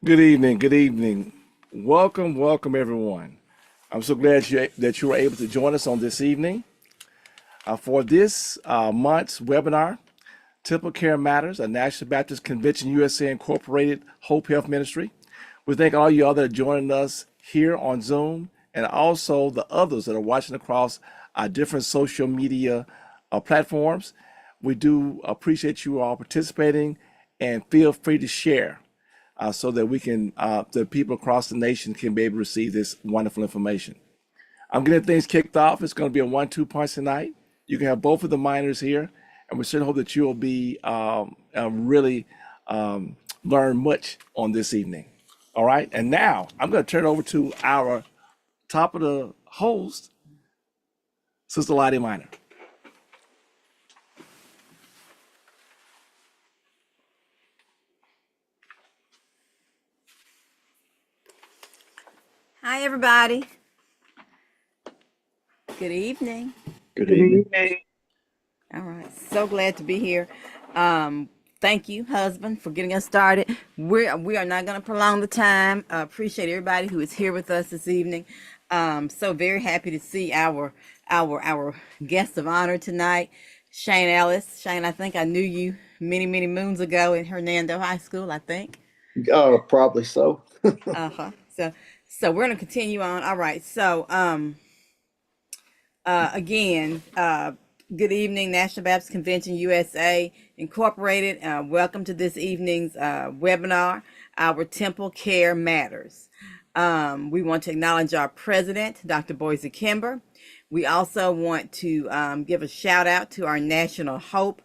Good evening. Good evening. Welcome, welcome, everyone. I'm so glad that you were able to join us on this evening for this month's webinar, TempleCare Matters, a National Baptist Convention USA Incorporated Hope Health Ministry. We thank all you all that are joining us here on Zoom and also the others that are watching across our different social media platforms. We do appreciate you all participating and feel free to share so that the people across the nation can be able to receive this wonderful information. I'm getting things kicked off. It's going to be a 1-2 punch tonight. You can have both of the minors here, and we certainly hope that you will be really learn much on this evening. All right, and now I'm going to turn it over to our top of the host, Sister Lottie Minor. Hi, everybody. Good evening. Good evening. All right. So glad to be here. Thank you, husband, for getting us started. We are not going to prolong the time. Appreciate everybody who is here with us this evening. So very happy to see our guest of honor tonight, Shane Ellis. Shane, I think I knew you many moons ago in Hernando High School, I think. Probably so. Uh-huh. So we're gonna continue on. All right. So again, good evening, National Baptist Convention USA Incorporated. Welcome to this evening's webinar, our Temple Care Matters. We want to acknowledge our president, Dr. Boise Kimber. We also want to give a shout out to our National Hope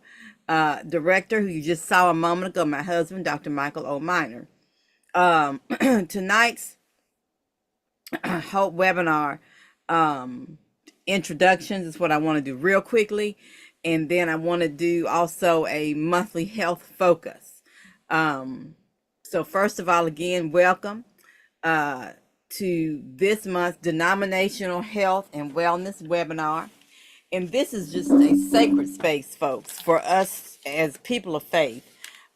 director, who you just saw a moment ago, my husband, Dr. Michael O. Minor. Tonight's Hope webinar introductions is what I want to do real quickly, and then I want to do also a monthly health focus. So first of all, again, welcome to this month's denominational health and wellness webinar. And this is just a sacred space, folks, for us as people of faith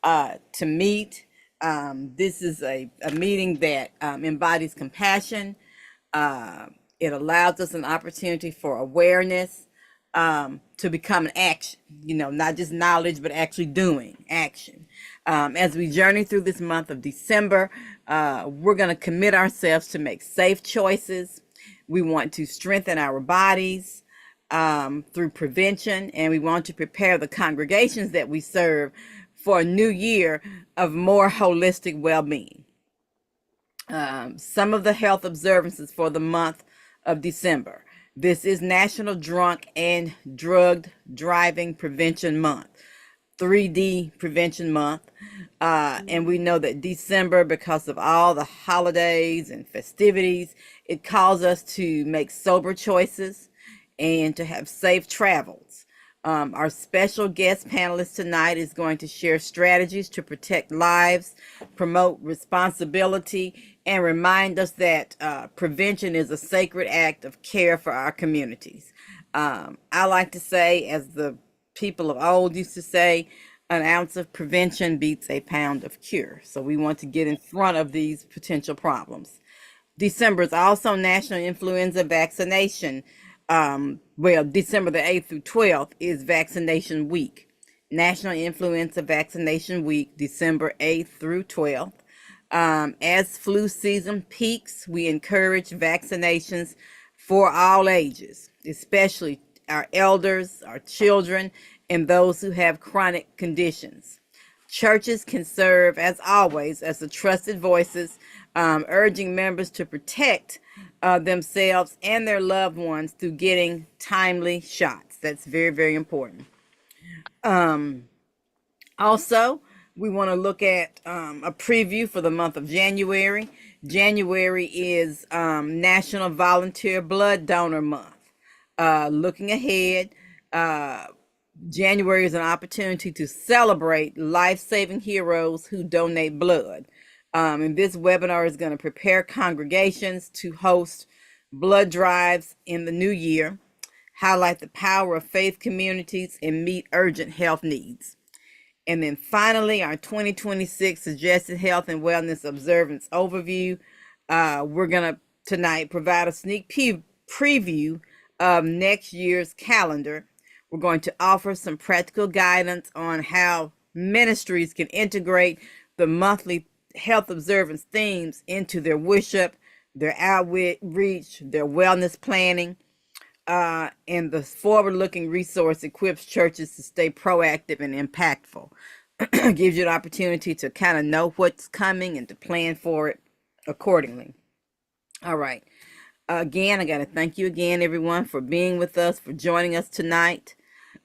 to meet. This is a meeting that embodies compassion. It allows us an opportunity for awareness, to become an action, not just knowledge, but actually doing action. As we journey through this month of December, we're going to commit ourselves to make safe choices. We want to strengthen our bodies through prevention, and we want to prepare the congregations that we serve for a new year of more holistic well-being. Some of the health observances for the month of December. This is National Drunk and Drugged Driving Prevention Month, 3D Prevention Month. And we know that December, because of all the holidays and festivities, it calls us to make sober choices and to have safe travels. Our special guest panelist tonight is going to share strategies to protect lives, promote responsibility, and remind us that prevention is a sacred act of care for our communities. I like to say, as the people of old used to say, an ounce of prevention beats a pound of cure. So we want to get in front of these potential problems. December is also National Influenza Vaccination. December the 8th through 12th is Vaccination Week. National Influenza Vaccination Week, December 8th through 12th. As flu season peaks, we encourage vaccinations for all ages, especially our elders, our children, and those who have chronic conditions. Churches can serve, as always, as the trusted voices, urging members to protect themselves and their loved ones through getting timely shots. That's very, very important. Also, we want to look at a preview for the month of January. January is National Volunteer Blood Donor Month. Looking ahead, January is an opportunity to celebrate life-saving heroes who donate blood. And this webinar is going to prepare congregations to host blood drives in the new year, highlight the power of faith communities, and meet urgent health needs. And then finally, our 2026 Suggested Health and Wellness Observance Overview. We're going to tonight provide a sneak preview of next year's calendar. We're going to offer some practical guidance on how ministries can integrate the monthly health observance themes into their worship, their outreach, their wellness planning, and the forward-looking resource equips churches to stay proactive and impactful. Gives you an opportunity to kind of know what's coming and to plan for it accordingly. All right. Again, I got to thank you again, everyone, for being with us, for joining us tonight.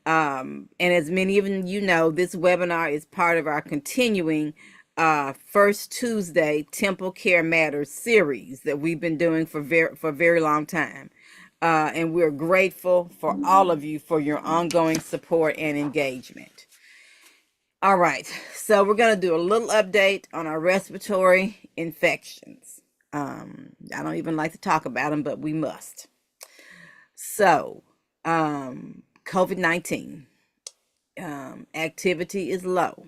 And as many of you know, this webinar is part of our continuing First Tuesday TempleCare Matters series that we've been doing for a very long time. And we're grateful for all of you for your ongoing support and engagement. All right, so we're going to do a little update on our respiratory infections. I don't even like to talk about them, but we must. So, COVID-19 activity is low.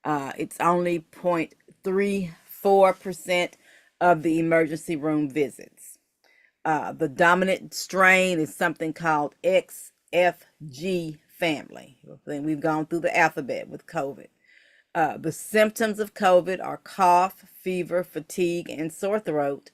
It's only 0.34% of the emergency room visits. The dominant strain is something called XFG family. We've gone through the alphabet with COVID. The symptoms of COVID are cough, fever, fatigue, and sore throat.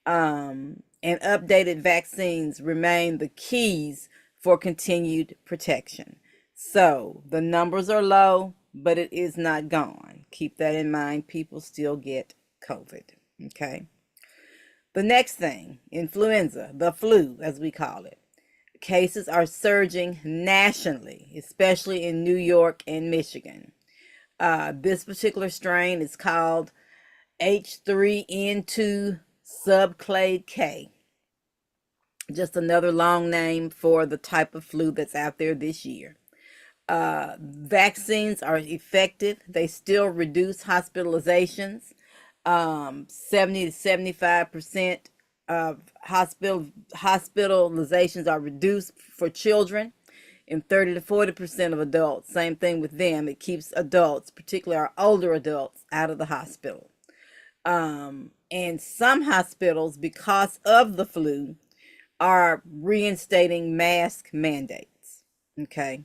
And updated vaccines remain the keys for continued protection. So the numbers are low, but it is not gone. Keep that in mind. People still get COVID. Okay. The next thing, influenza, the flu, as we call it. Cases are surging nationally, especially in New York and Michigan. This particular strain is called H3N2 subclade K. Just another long name for the type of flu that's out there this year. Vaccines are effective. They still reduce hospitalizations. 70 to 75% of hospitalizations are reduced for children, and 30 to 40% of adults. Same thing with them. It keeps adults, particularly our older adults, out of the hospital. And some hospitals, because of the flu, are reinstating mask mandates. Okay.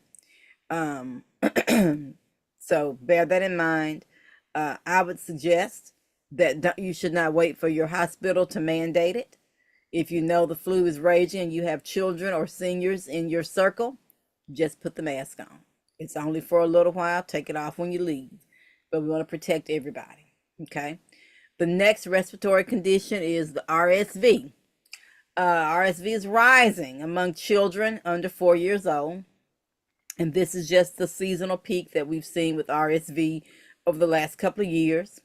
So bear that in mind. I would suggest that you should not wait for your hospital to mandate it. If you know the flu is raging and you have children or seniors in your circle, just put the mask on. It's only for a little while. Take it off when you leave. But we want to protect everybody. Okay. The next respiratory condition is the RSV. RSV is rising among children under 4 years old. And this is just the seasonal peak that we've seen with RSV over the last couple of years.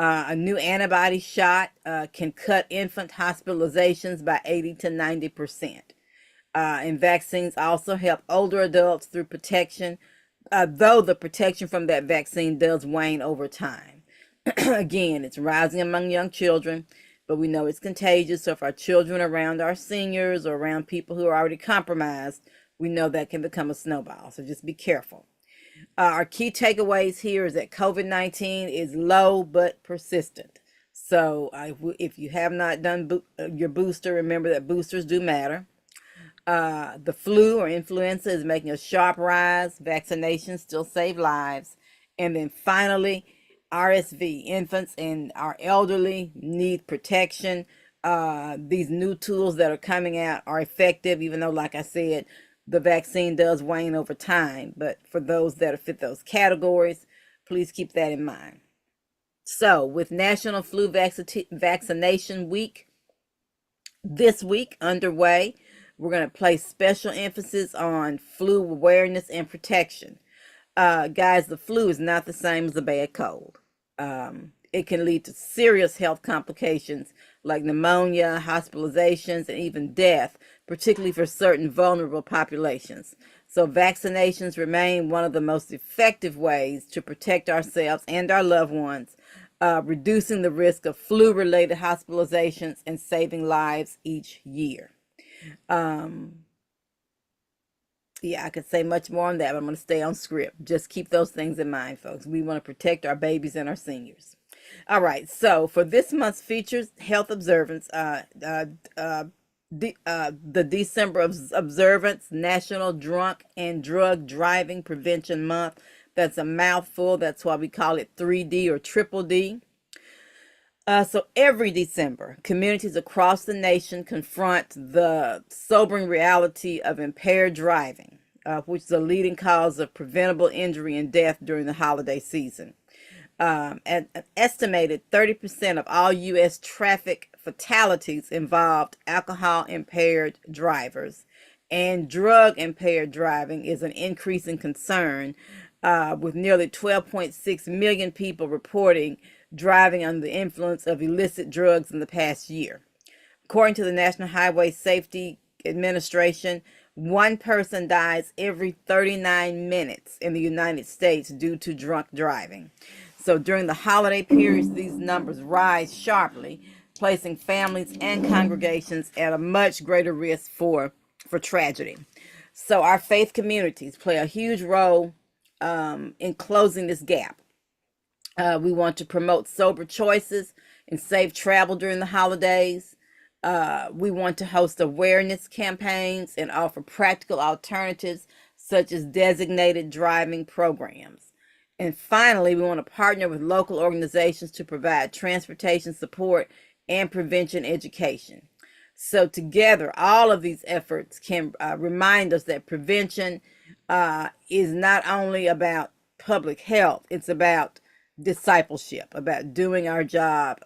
A new antibody shot can cut infant hospitalizations by 80 to 90%. And vaccines also help older adults through protection, though the protection from that vaccine does wane over time. Again, it's rising among young children, but we know it's contagious. So if our children are around our seniors or around people who are already compromised, we know that can become a snowball. So just be careful. Our key takeaways here is that COVID-19 is low but persistent. So if you have not done your booster, remember that boosters do matter. The flu or influenza is making a sharp rise. Vaccinations still save lives. And then finally, RSV, infants and our elderly need protection. These new tools that are coming out are effective, even though, like I said, the vaccine does wane over time. But for those that fit those categories, please keep that in mind. So, with National Flu Vaccination Week this week underway, we're going to place special emphasis on flu awareness and protection. Guys, the flu is not the same as a bad cold. It can lead to serious health complications like pneumonia, hospitalizations, and even death, particularly for certain vulnerable populations. So vaccinations remain one of the most effective ways to protect ourselves and our loved ones, reducing the risk of flu-related hospitalizations and saving lives each year. Yeah, I could say much more on that, but I'm going to stay on script. Just keep those things in mind, folks. We want to protect our babies and our seniors. All right, so for this month's features, health observance, the December observance, National Drunk and Drug Driving Prevention Month. That's a mouthful. That's why we call it 3D or triple D. So every December, communities across the nation confront the sobering reality of impaired driving, which is a leading cause of preventable injury and death during the holiday season. An estimated 30% of all U.S. traffic fatalities involved alcohol-impaired drivers, and drug-impaired driving is an increasing concern, with nearly 12.6 million people reporting driving under the influence of illicit drugs in the past year. According to the National Highway Safety Administration, one person dies every 39 minutes in the United States due to drunk driving. So during the holiday periods, these numbers rise sharply, placing families and congregations at a much greater risk for tragedy. So our faith communities play a huge role in closing this gap. We want to promote sober choices and safe travel during the holidays. We want to host awareness campaigns and offer practical alternatives such as designated driving programs. And finally, we want to partner with local organizations to provide transportation support and prevention education. So together, all of these efforts can remind us that prevention is not only about public health, it's about discipleship, about doing our job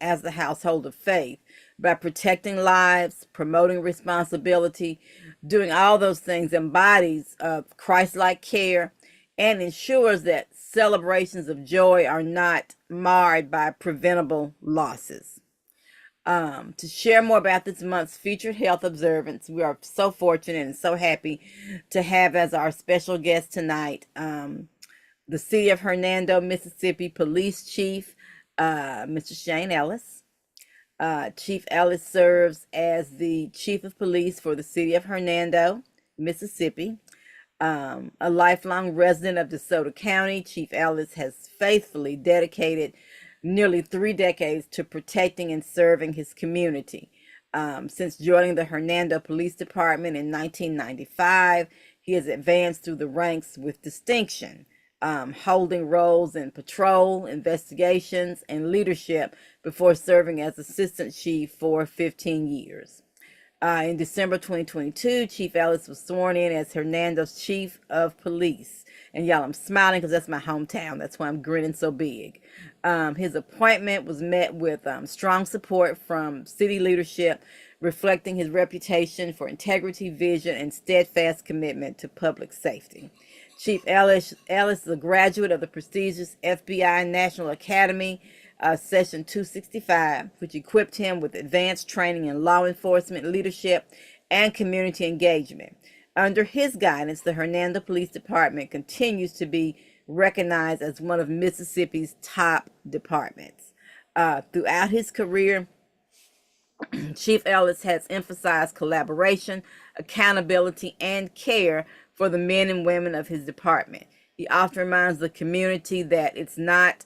as the household of faith, by protecting lives, promoting responsibility. Doing all those things embodies Christ-like care and ensures that celebrations of joy are not marred by preventable losses. To share more about this month's featured health observance, we are so fortunate and so happy to have as our special guest tonight the City of Hernando, Mississippi Police Chief, Mr. Shane Ellis. Chief Ellis serves as the Chief of Police for the City of Hernando, Mississippi. A lifelong resident of DeSoto County, Chief Ellis has faithfully dedicated nearly 3 decades to protecting and serving his community. Since joining the Hernando Police Department in 1995, he has advanced through the ranks with distinction, holding roles in patrol, investigations, and leadership before serving as assistant chief for 15 years. In December 2022, Chief Ellis was sworn in as Hernando's Chief of Police. And y'all, I'm smiling because that's my hometown. That's why I'm grinning so big. His appointment was met with strong support from city leadership, reflecting his reputation for integrity, vision, and steadfast commitment to public safety. Chief Ellis is a graduate of the prestigious FBI National Academy, Session 265, which equipped him with advanced training in law enforcement leadership and community engagement. Under his guidance, the Hernando Police Department continues to be recognized as one of Mississippi's top departments. Throughout his career, Chief Ellis has emphasized collaboration, accountability, and care for the men and women of his department. He often reminds the community that it's not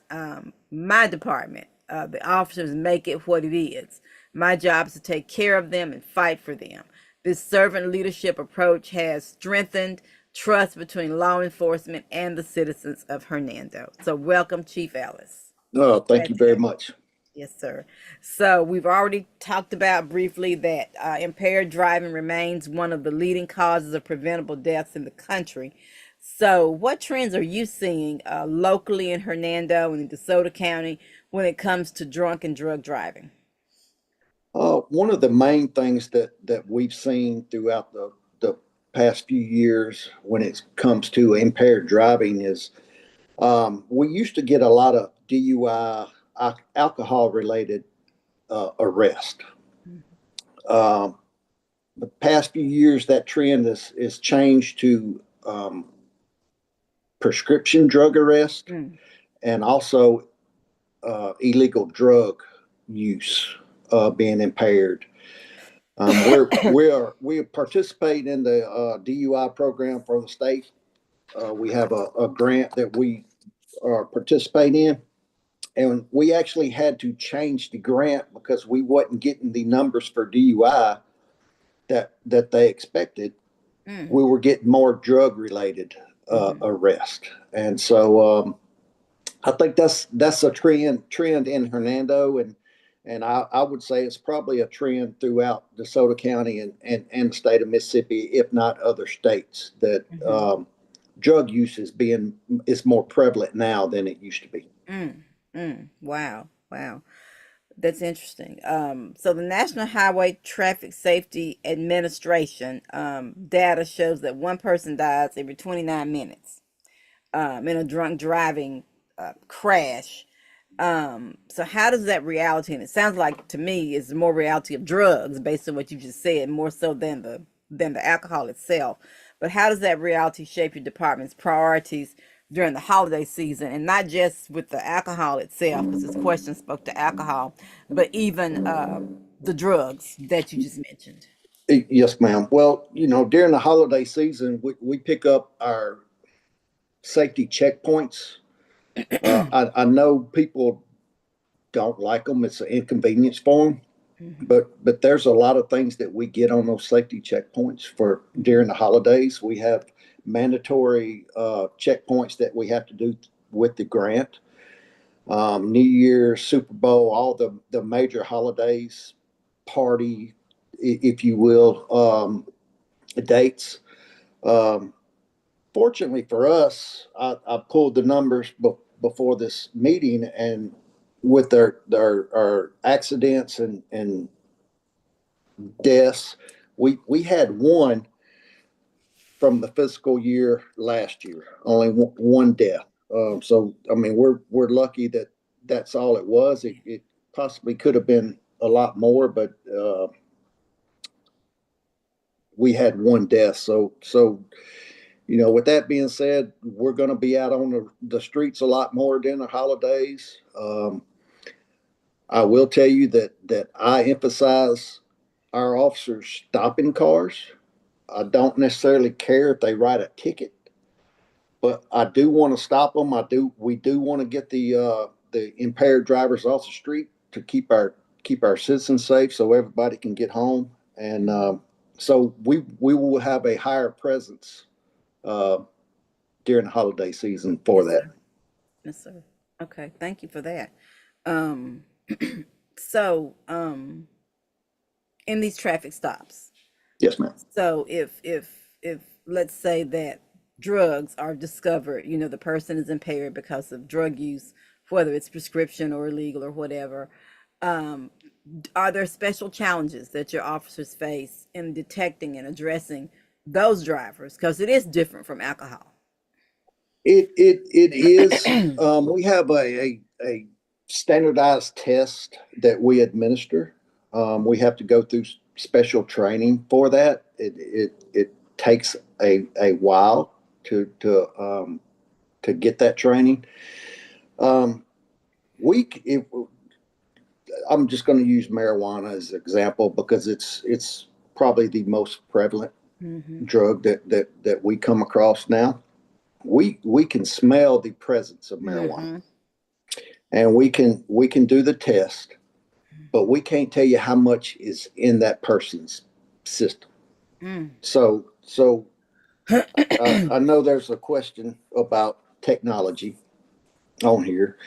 my department. The officers make it what it is. My job is to take care of them and fight for them. This servant leadership approach has strengthened trust between law enforcement and the citizens of Hernando. So, welcome, Chief Ellis. Oh, thank Glad you to very have you. much. Yes, sir. So we've already talked about briefly that impaired driving remains one of the leading causes of preventable deaths in the country. So what trends are you seeing locally in Hernando and in DeSoto County when it comes to drunk and drug driving? One of the main things that we've seen throughout the past few years when it comes to impaired driving is we used to get a lot of DUI, alcohol related arrest. Um, the past few years, that trend is changed to prescription drug arrest Mm. and also illegal drug use being impaired. We participate in the DUI program for the state. We have a grant that we participate in, and we actually had to change the grant because we wasn't getting the numbers for DUI that they expected. Mm. We were getting more drug related Mhm. arrest, and so I think that's a trend in Hernando, and I would say it's probably a trend throughout DeSoto County and the state of Mississippi, if not other states, that Mhm. drug use is more prevalent now than it used to be. Mm. Mm. Wow. Wow. That's interesting. So the National Highway Traffic Safety Administration data shows that one person dies every 29 minutes in a drunk driving crash. So how does that reality, and it sounds like to me is more reality of drugs based on what you just said, more so than the alcohol itself. But how does that reality shape your department's priorities during the holiday season, and not just with the alcohol itself, because this question spoke to alcohol, but even the drugs that you just mentioned? Yes, ma'am. Well, during the holiday season, we pick up our safety checkpoints. I know people don't like them; it's an inconvenience for them. Mhm. But there's a lot of things that we get on those safety checkpoints for during the holidays. We have mandatory checkpoints that we have to do with the grant. New Year, Super Bowl, all the major holidays, party, if you will, dates. Um, Fortunately for us, I pulled the numbers before this meeting, and with our accidents and deaths, we had one from the fiscal year last year, only one death. So I mean, we're lucky that that's all it was. It possibly could have been a lot more, but we had one death. So with that being said, we're going to be out on the streets a lot more during the holidays. I will tell you that I emphasize our officers stopping cars. I don't necessarily care if they write a ticket, but I do want to stop them. We do want to get the impaired drivers off the street to keep our citizens safe, so everybody can get home. And so we will have a higher presence uh, during the holiday season for Yes, that. sir. Yes, sir. Okay, thank you for that. Um, so in these traffic stops, Yes, ma'am. so if let's say that drugs are discovered, the person is impaired because of drug use, whether it's prescription or illegal or whatever. Um, are there special challenges that your officers face in detecting and addressing those drivers? Because it is different from alcohol. It is. We have a standardized test that we administer. We have to go through special training for that. It takes a while to get that training. Um, we I'm just going to use marijuana as an example because it's probably the most prevalent Mm-hmm. drug that we come across now. We can smell the presence of marijuana, Mm-hmm. and we can do the test, but we can't tell you how much is in that person's system. So I know there's a question about technology on here,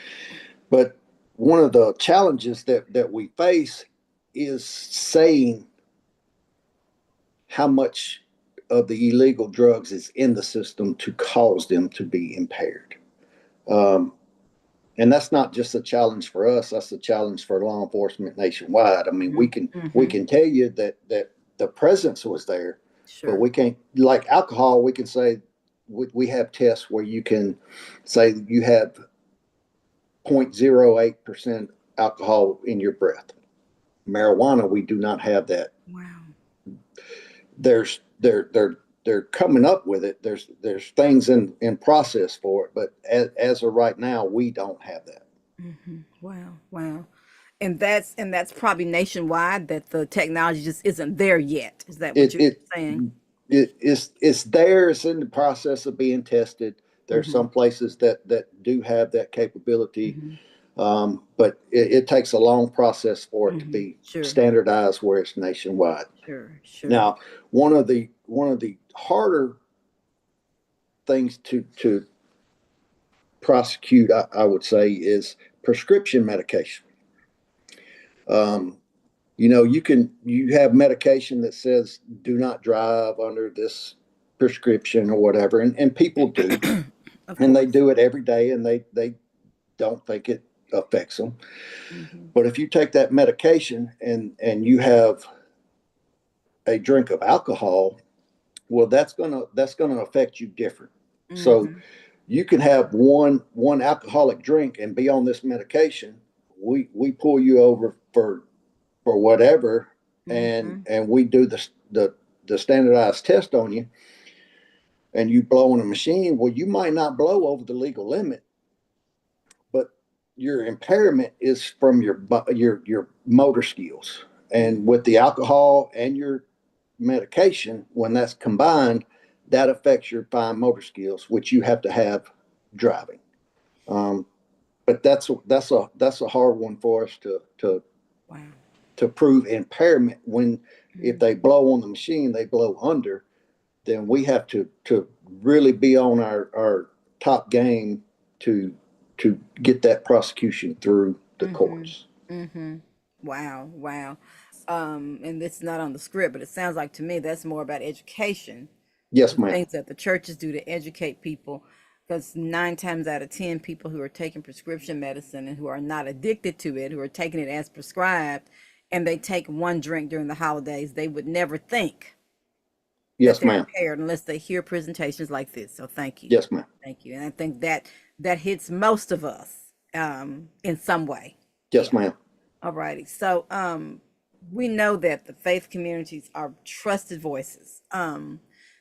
but one of the challenges that we face is saying how much of the illegal drugs is in the system to cause them to be impaired. Um, and that's not just a challenge for us; that's a challenge for law enforcement nationwide. I mean, Mm-hmm. we can tell you that the presence was there, but Sure. we can't, like alcohol. We can say we have tests where you can say you have 0.08% alcohol in your breath. Marijuana, we do not have that. Wow. There's they're coming up with it. There's things in process for it, but as of right now, we don't have that. Mm-hmm. Wow. Wow. And that's probably nationwide that the technology just isn't there yet. Is that what It you're it saying? it's there. It's in the process of being tested. There's Mm-hmm. some places that do have that capability, Mm-hmm. but it takes a long process for it to Mm-hmm. be Sure. standardized where it's nationwide. Sure. Sure. Now, one of the harder things to prosecute, I would say, is prescription medication. Um, you have medication that says do not drive under this prescription or whatever, and people do, Of and they course. do it every day, and they don't think it affects them. Mm-hmm. But if you take that medication and you have a drink of alcohol, well, that's gonna affect you different. So Mm-hmm. you can have one alcoholic drink and be on this medication. We pull you over for whatever, and Mm-hmm. we do the standardized test on you, and you blow on a machine. Well, you might not blow over the legal limit, but your impairment is from your motor skills, and with the alcohol and your medication, when that's combined, that affects your fine motor skills, which you have to have driving. Um, but that's a hard one for us Wow. to prove impairment. When if Mm-hmm. they blow on the machine, they blow under, then we have to really be on our top game to get that prosecution through the Mm-hmm. courts. Mm-hmm. Wow. Wow. And it's not on the script, but it sounds like to me that's more about education, Yes, the ma'am. things that the churches do to educate people. Because 9 times out of 10, people who are taking prescription medicine and who are not addicted to it, who are taking it as prescribed, and they take one drink during the holidays, they would never think that Yes, they're ma'am. impaired unless they hear presentations like this. So thank you. Yes, ma'am. Thank you. And I think that hits most of us in some way. Yes, Yeah. ma'am. All righty. So we know that the faith communities are trusted voices.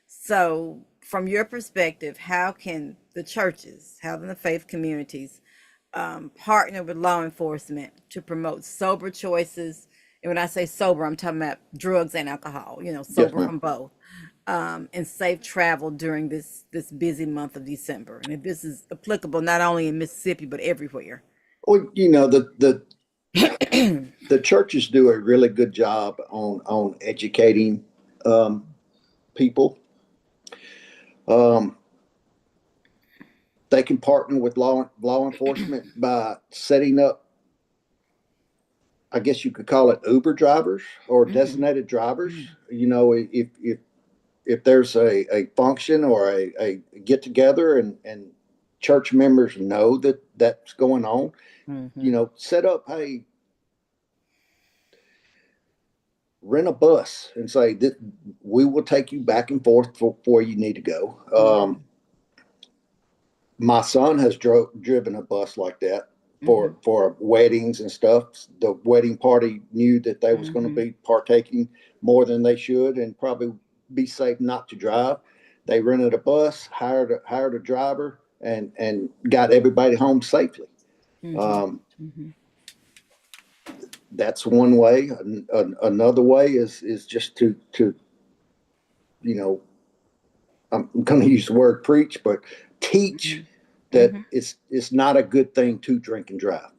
So from your perspective, how can the churches, how can the faith communities partner with law enforcement to promote sober choices? And when I say sober, I'm talking about drugs and alcohol, Yes, sober ma'am. from both, and safe travel during this busy month of December. And if this is applicable not only in Mississippi, but everywhere. Well, the churches do a really good job on educating um, people. Um, they can partner with law enforcement by setting up, I guess you could call it Uber drivers or Mm-hmm. designated drivers. If there's a function or a get together, and church members know that that's going on, Mm-hmm. set up, hey, rent a bus and say that we will take you back and forth for where you need to go. Mm-hmm. My son has driven a bus like that Mm-hmm. for weddings and stuff. The wedding party knew that they was going to Mm-hmm. be partaking. more than they should and probably be safe not to drive. They rented a bus, hired a driver, and got everybody home safely. Mm-hmm. Um, Mm-hmm. that's one way. Another way is just to you know I'm going to use the word preach, but teach that Mm-hmm. it's not a good thing to drink and drive.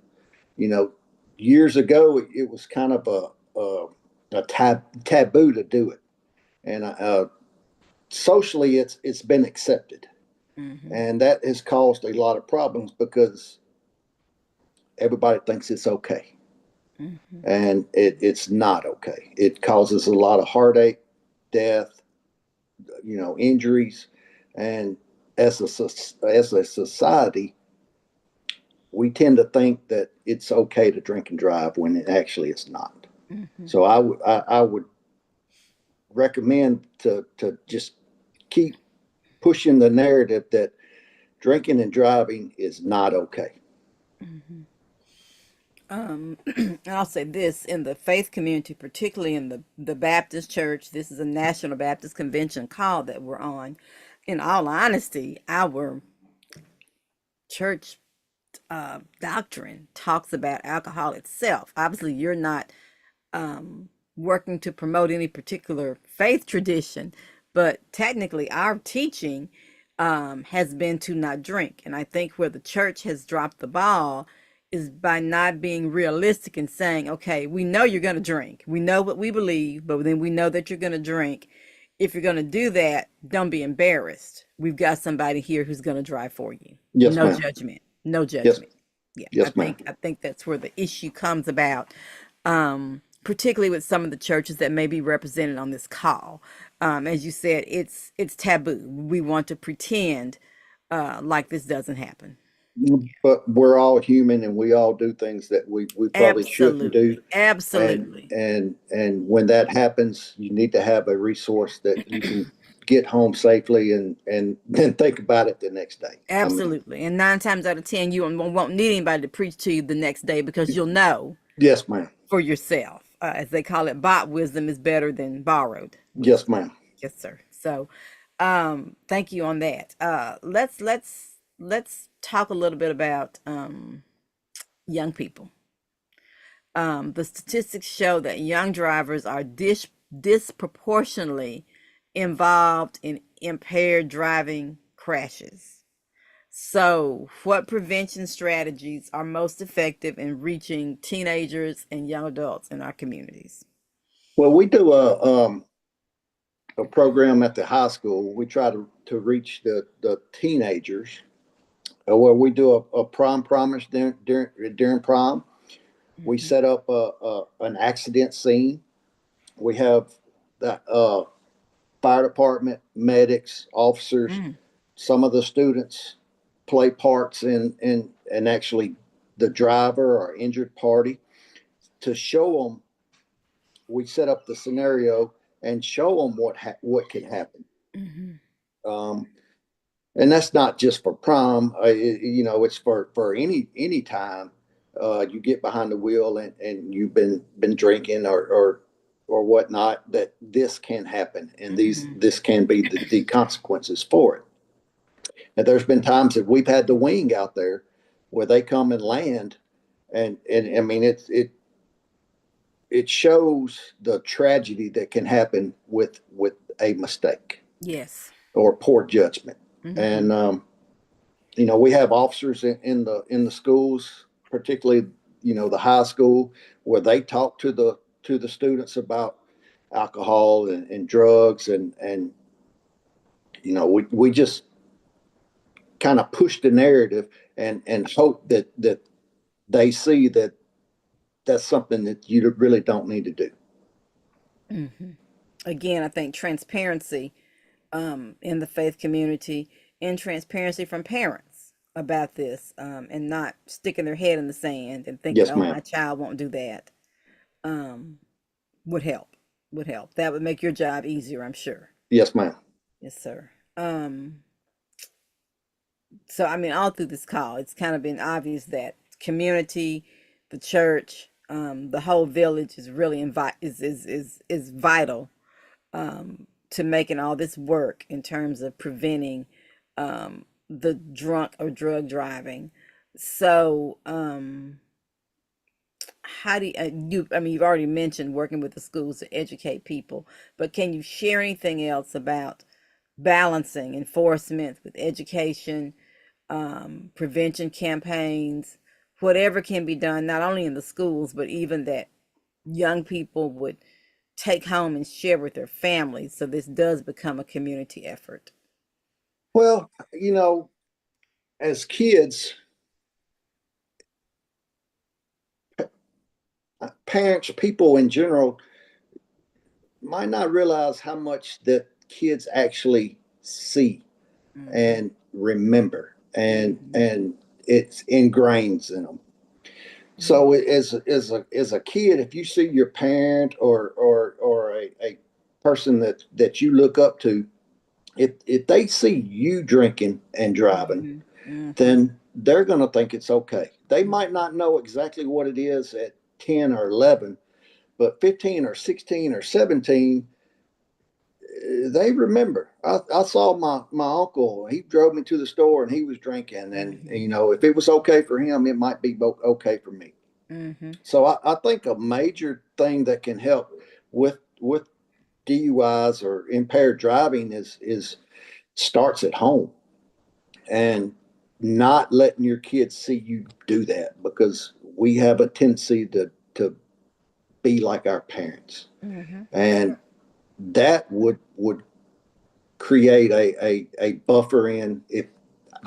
You know, years ago it was kind of a taboo to do it, and socially it's been accepted, Mm-hmm. and that has caused a lot of problems because everybody thinks it's okay, Mm-hmm. and it's not okay. It causes a lot of heartache, death, injuries, and as a society, we tend to think that it's okay to drink and drive when it actually is not. Mm-hmm. So I would recommend to just keep pushing the narrative that drinking and driving is not okay. Mm-hmm. And I'll say this in the faith community, particularly in the Baptist church, this is a National Baptist Convention call that we're on. In all honesty, our church doctrine talks about alcohol itself. Obviously, you're not working to promote any particular faith tradition, but technically, our teaching has been to not drink. And I think where the church has dropped the ball is by not being realistic and saying, okay, we know you're going to drink. We know what we believe, but then we know that you're going to drink. If you're going to do that, don't be embarrassed. We've got somebody here who's going to drive for you. Yes, No ma'am. judgment. No Yes, judgment. Yeah, I yes, ma'am. think I think that's where the issue comes about, particularly with some of the churches that may be represented on this call. As you said, it's taboo. We want to pretend like this doesn't happen. But we're all human, and we all do things that we probably shouldn't do. Absolutely, And absolutely, and when that happens, you need to have a resource that you can get home safely and then think about it the next day. I mean, absolutely. And 9 times out of 10, you won't need anybody to preach to you the next day because you'll know yes, ma'am. for yourself. As they call it, bought wisdom is better than borrowed Yes, wisdom. ma'am. Yes, sir. So, thank you on that. Let's talk a little bit about young people. The statistics show that young drivers are disproportionately involved in impaired driving crashes. So, what prevention strategies are most effective in reaching teenagers and young adults in our communities? Well, we do a program at the high school. We try to reach the teenagers, where we do a prom promise during prom. We Mm-hmm. set up an accident scene. We have the fire department, medics, officers. Mm-hmm. Some of the students play parts in actually the driver or injured party to show them. We set up the scenario and show them what can happen. Mm-hmm. Um, and that's not just for prom. It's for any time you get behind the wheel and you've been drinking or whatnot. That this can happen, and Mm-hmm. this can be the consequences for it. And there's been times that we've had the wing out there where they come and land, and I mean it shows the tragedy that can happen with a mistake Yes. or poor judgment. Mm-hmm. And we have officers in the schools, particularly the high school, where they talk to the students about alcohol and drugs, and we just kind of push the narrative and hope that they see that that's something that you really don't need to do. Mm-hmm. Again, I think transparency in the faith community and transparency from parents about this, and not sticking their head in the sand and thinking, Yes, oh, ma'am. my child won't do that, um, would help. Would help. That would make your job easier, I'm sure. Yes, ma'am. Yes, sir. So I mean, all through this call, it's kind of been obvious that community, the church, The whole village is really is vital to making all this work in terms of preventing the drunk or drug driving. So, how do I mean, you've already mentioned working with the schools to educate people, but can you share anything else about balancing enforcement with education, prevention campaigns, whatever can be done, not only in the schools, but even that young people would take home and share with their families so this does become a community effort? Well, as kids, parents, people in general might not realize how much that kids actually see Mm-hmm. and remember, and Mm-hmm. and it's ingrained in them. Mm-hmm. So as a kid, if you see your parent or a person that you look up to, if they see you drinking and driving, Mm-hmm. Mm-hmm. then they're going to think it's okay. They Mm-hmm. might not know exactly what it is at 10 or 11, but 15 or 16 or 17, they remember. I saw my uncle. He drove me to the store and he was drinking. And, Mm-hmm. if it was okay for him, it might be okay for me. Mm-hmm. So I think a major thing that can help with DUIs or impaired driving is starts at home, and not letting your kids see you do that, because we have a tendency to be like our parents, Mm-hmm. and that would create a buffer in, if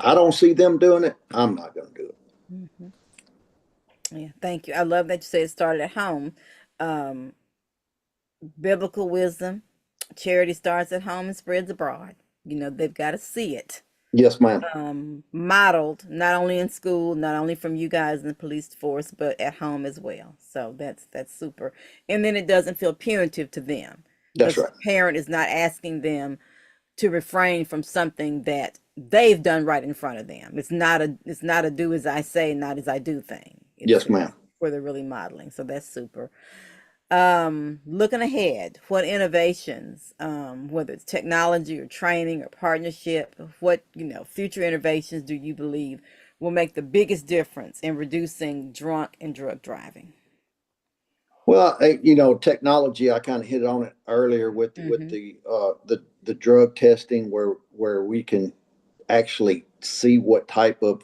I don't see them doing it, I'm not going to do it. Mm-hmm. Yeah, thank you. I love that you say it started at home. Um, Biblical wisdom, charity starts at home and spreads abroad. They've got to see it Yes, ma'am. modeled not only in school, not only from you guys in the police force, but at home as well. So that's super. And then it doesn't feel punitive to them That's because right. the parent is not asking them to refrain from something that they've done right in front of them. It's not a do as I say, not as I do thing. It's Yes, ma'am. where they're really modeling. So that's super. Looking ahead, what innovations, whether it's technology or training or partnership, what, future innovations do you believe will make the biggest difference in reducing drunk and drug driving? Well, technology. I kind of hit on it earlier with Mm-hmm. the drug testing, where we can actually see what type of,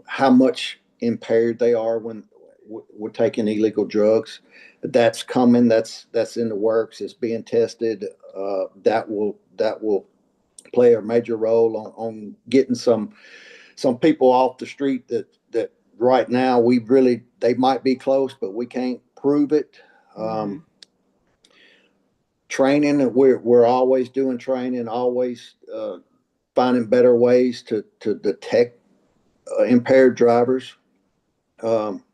how much impaired they are when we're taking illegal drugs. That's coming. That's in the works. It's being tested. That will play a major role on getting some people off the street that right now they might be close, but we can't prove it. Mm-hmm. Um, Training, we're always doing training, always finding better ways to detect impaired drivers. Um,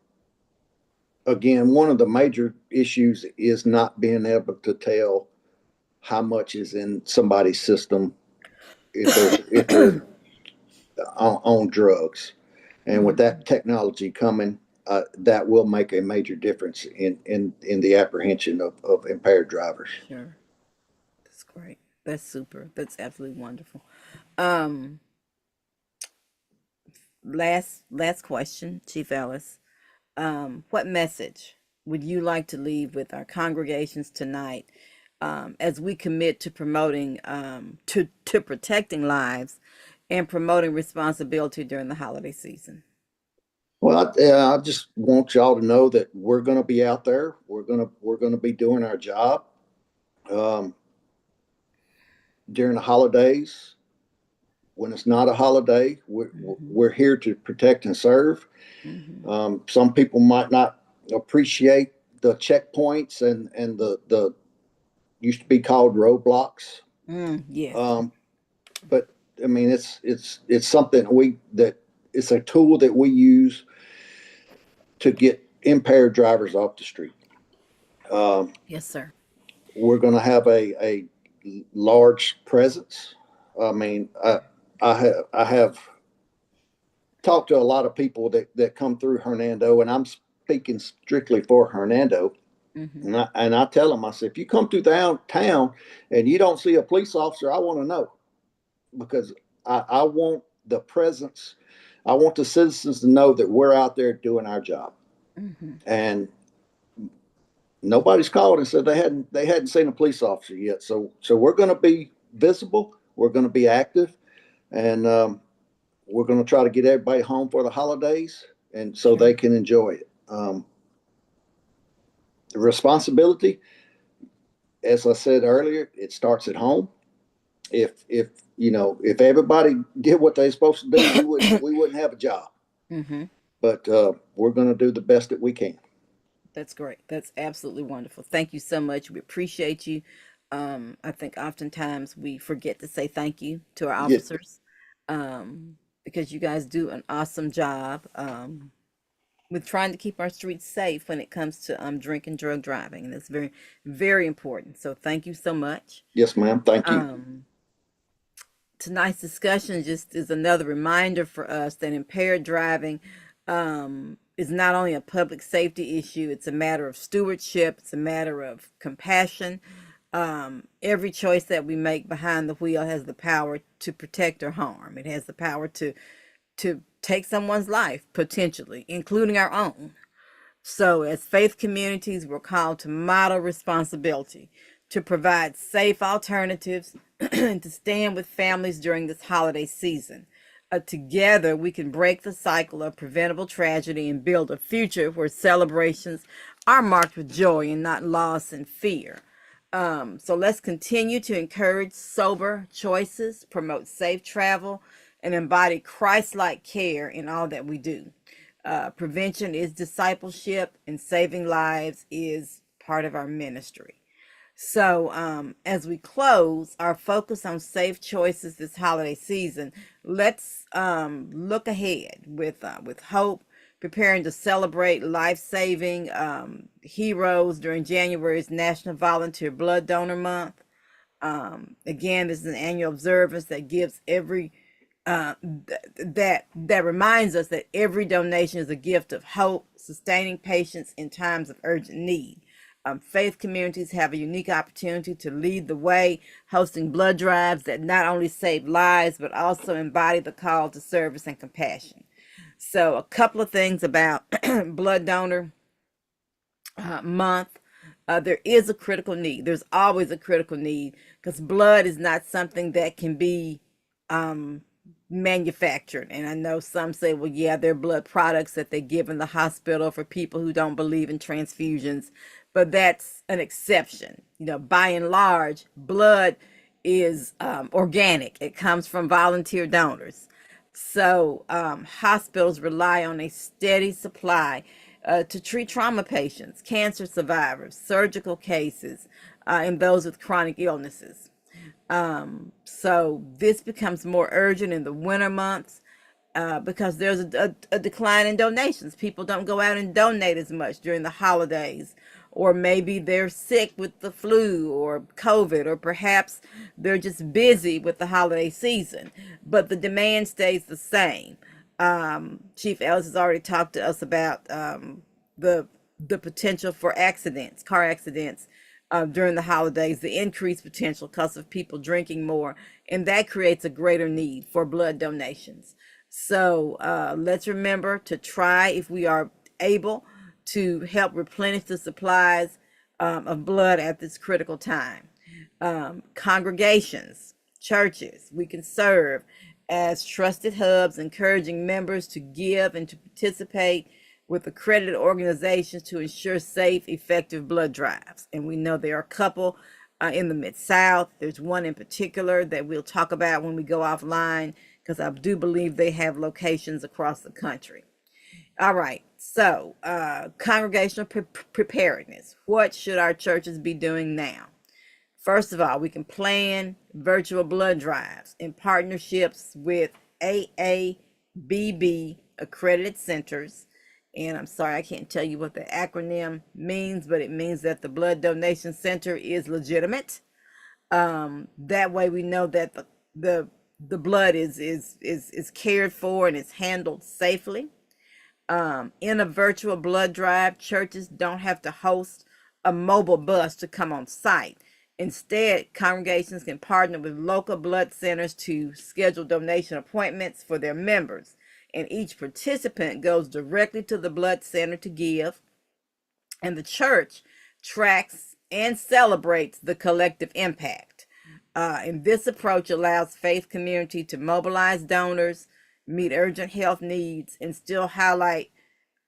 Again, one of the major issues is not being able to tell how much is in somebody's system if they're on drugs. And with Mm-hmm. that technology coming, that will make a major difference in the apprehension of impaired drivers. Sure. That's great. That's super. That's absolutely wonderful. Um, last question, Chief Ellis. What message would you like to leave with our congregations tonight, as we commit to promoting, to protecting lives and promoting responsibility during the holiday season? Well, I just want y'all to know that we're going to be out there. We're going to be doing our job um, during the holidays. When it's not a holiday, Mm-hmm. we're here to protect and serve. Mm-hmm. Some people might not appreciate the checkpoints and the used to be called roadblocks. Yes. Um, but I mean, it's something that it's a tool that we use to get impaired drivers off the street. Um, Yes, sir. we're going to have a large presence. I mean, I have talked to a lot of people that come through Hernando, and speaking strictly for Hernando. Mm-hmm. And I tell them, I said, if you come through downtown and you don't see a police officer, I want to know, because I want the presence. I want the citizens to know that we're out there doing our job. Mm-hmm. And nobody's called and said they hadn't seen a police officer yet. So we're going to be visible. We're going to be active, and we're going to try to get everybody home for the holidays, and so Sure. they can enjoy it. The responsibility, as I said earlier, it starts at home. If if everybody did what they're supposed to do, we wouldn't have a job. Mm-hmm. But we're going to do the best that we can. That's great. That's absolutely wonderful. Thank you so much. We appreciate you. I think oftentimes we forget to say thank you to our Yeah, officers, because you guys do an awesome job with trying to keep our streets safe when it comes to drink and drug driving. And that's very, very important. So thank you so much. yes, ma'am. Thank you. Um, Tonight's discussion just is another reminder for us that impaired driving is not only a public safety issue, it's a matter of stewardship, it's a matter of compassion. Every choice that we make behind the wheel has the power to protect or harm. It has the power to take someone's life, potentially, including our own. So, as faith communities, we're called to model responsibility, to provide safe alternatives, and to stand with families during this holiday season. Together, we can break the cycle of preventable tragedy and build a future where celebrations are marked with joy and not loss and fear. So let's continue to encourage sober choices, promote safe travel, and embody Christ-like care in all that we do. Prevention is discipleship, and saving lives is part of our ministry. So, as we close our focus on safe choices this holiday season, let's look ahead with hope, preparing to celebrate life-saving heroes during January's National Volunteer Blood Donor Month. Again, this is an annual observance that gives every that reminds us that every donation is a gift of hope, sustaining patience in times of urgent need. Faith communities have a unique opportunity to lead the way, hosting blood drives that not only save lives but also embody the call to service and compassion. So, a couple of things about blood donor month. There is a critical need. There's always a critical need because blood is not something that can be um, manufactured. And I know some say, well, yeah, they're blood products that they give in the hospital for people who don't believe in transfusions, but that's an exception. By and large, blood is organic. It comes from volunteer donors. So hospitals rely on a steady supply to treat trauma patients, cancer survivors, surgical cases, and those with chronic illnesses. So this becomes more urgent in the winter months because there's a decline in donations. People don't go out and donate as much during the holidays, or maybe they're sick with the flu or COVID, or perhaps they're just busy with the holiday season, but the demand stays the same. Chief Ellis has already talked to us about the the potential for accidents, car accidents during the holidays, the increased potential because of people drinking more, and that creates a greater need for blood donations. So let's remember to try, if we are able, to help replenish the supplies of blood at this critical time. Congregations, churches, we can serve as trusted hubs, encouraging members to give and to participate with accredited organizations to ensure safe, effective blood drives. And we know there are a couple in the Mid-South. There's one in particular that we'll talk about when we go offline, because I do believe they have locations across the country. All right, so congregational preparedness. What should our churches be doing now? First of all, we can plan virtual blood drives in partnerships with AABB accredited centers. And I'm sorry, I can't tell you what the acronym means, but it means that the blood donation center is legitimate. That way we know that the blood is cared for and is handled safely. In a virtual blood drive, churches don't have to host a mobile bus to come on site. Instead, congregations can partner with local blood centers to schedule donation appointments for their members, and each participant goes directly to the blood center to give, and the church tracks and celebrates the collective impact. And this approach allows faith community to mobilize donors, meet urgent health needs, and still highlight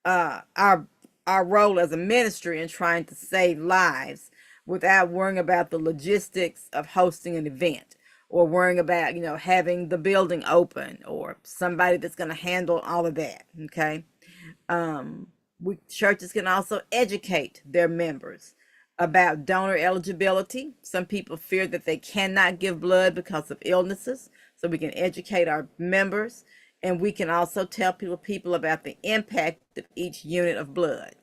uh, our our role as a ministry in trying to save lives without worrying about the logistics of hosting an event, or worrying about having the building open, or somebody that's going to handle all of that. Okay. Churches can also educate their members about donor eligibility. Some people fear that they cannot give blood because of illnesses, so we can educate our members, and we can also tell people about the impact of each unit of blood.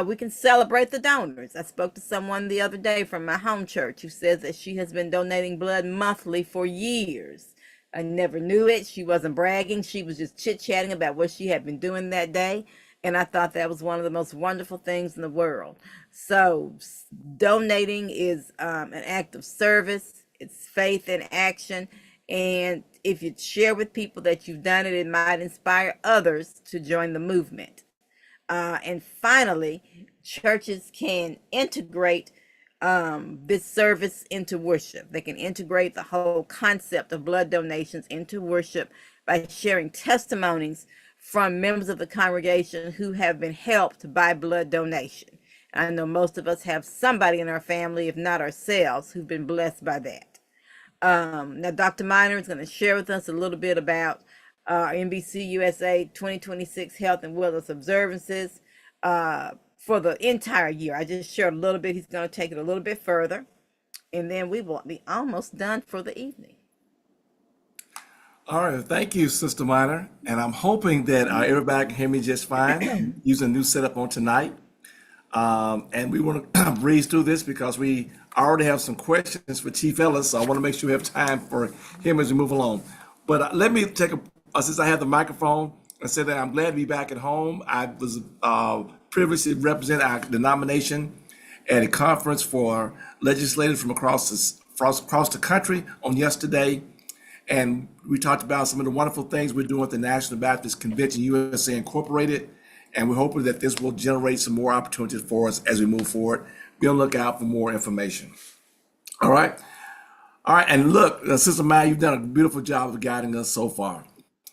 We can celebrate the donors. I spoke to someone the other day from my home church who says that she has been donating blood monthly for years. I never knew it. She wasn't bragging. She was just chit-chatting about what she had been doing that day. And I thought that was one of the most wonderful things in the world. So donating is an act of service. It's faith in action. And if you share with people that you've done it, it might inspire others to join the movement. And finally, churches can integrate this service into worship. They can integrate the whole concept of blood donations into worship by sharing testimonies from members of the congregation who have been helped by blood donation. I know most of us have somebody in our family, if not ourselves, who've been blessed by that. Now, Dr. Miner is going to share with us a little bit about NBC USA 2026 Health and Wellness Observances for the entire year. I just shared a little bit. He's going to take it a little bit further, and then we will be almost done for the evening. All right, thank you, Sister Minor. And I'm hoping that everybody can hear me just fine using a new setup on tonight. And we want to breeze through this because we already have some questions for Chief Ellis. So I want to make sure we have time for him as we move along. But let me take since I have the microphone, and say that I'm glad to be back at home. I was privileged to represent our denomination at a conference for legislators from across the country on yesterday. And we talked about some of the wonderful things we're doing at the National Baptist Convention USA Incorporated. And we're hoping that this will generate some more opportunities for us as we move forward. Be on the lookout for more information. All right. All right. And look, Sister Maya, you've done a beautiful job of guiding us so far.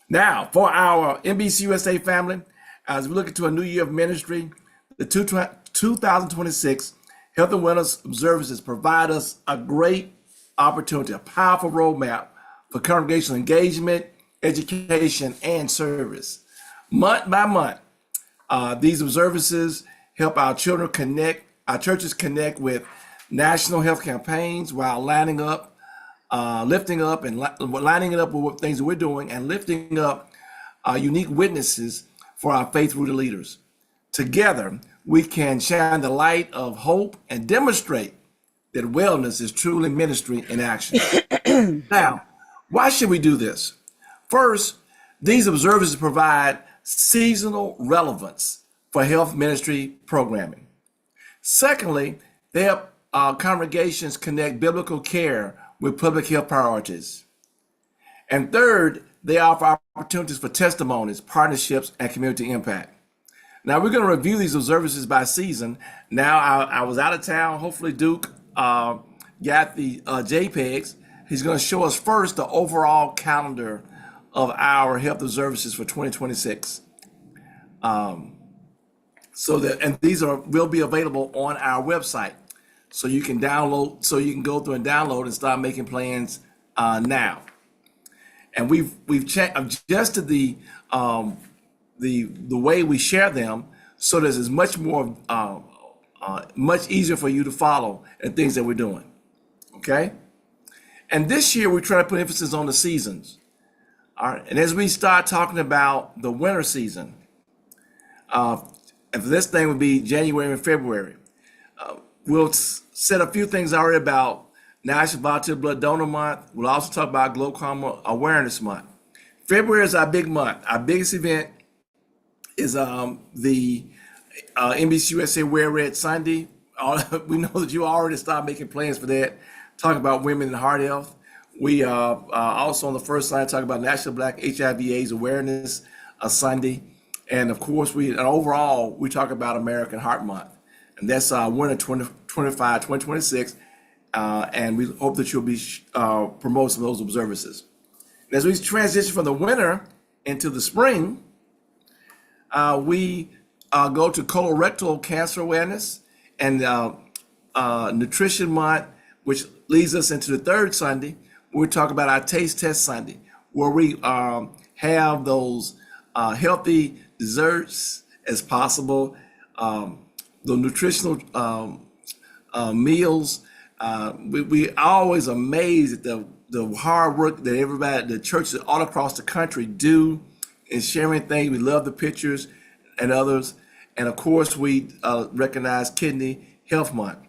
Now, for our NBC USA family, as we look into a new year of ministry, the 2026 Health and Wellness Observances provide us a great opportunity, a powerful roadmap for congregational engagement, education, and service. Month by month, these observances help our churches connect with national health campaigns while lifting it up with what things that we're doing and lifting up unique witnesses for our faith-rooted leaders. Together, we can shine the light of hope and demonstrate that wellness is truly ministry in action. Now, why should we do this? First, these observances provide seasonal relevance for health ministry programming. Secondly, they help congregations connect biblical care with public health priorities. And third, they offer opportunities for testimonies, partnerships, and community impact. Now, we're going to review these observances by season. Now, I was out of town. Hopefully, Duke got the JPEGs. He's going to show us first the overall calendar of our health observances for 2026. And these will be available on our website. So you can go through and download and start making plans now. And we've adjusted the way we share them so that it's much more much easier for you to follow and things that we're doing. Okay. And this year we try to put emphasis on the seasons. All right. And as we start talking about the winter season, and for this thing would be January and February. We'll set a few things already about National Volunteer Blood Donor Month. We'll also talk about Glaucoma Awareness Month. February is our big month. Our biggest event is the NBC USA Wear Red Sunday. We know that you already started making plans for that. Talking about women and heart health. We also on the first line talk about National Black HIV/AIDS Awareness Sunday, and of course and overall we talk about American Heart Month, and that's winter 2025, 2026, and we hope that you'll be promoting some of those observances. And as we transition from the winter into the spring, we go to colorectal cancer awareness and nutrition month, which leads us into the third Sunday. We talk about our Taste Test Sunday, where we have those healthy desserts as possible, the nutritional meals. We always amazed at the hard work that everybody, the churches all across the country do in sharing things. We love the pictures and others. And of course, we recognize Kidney Health Month.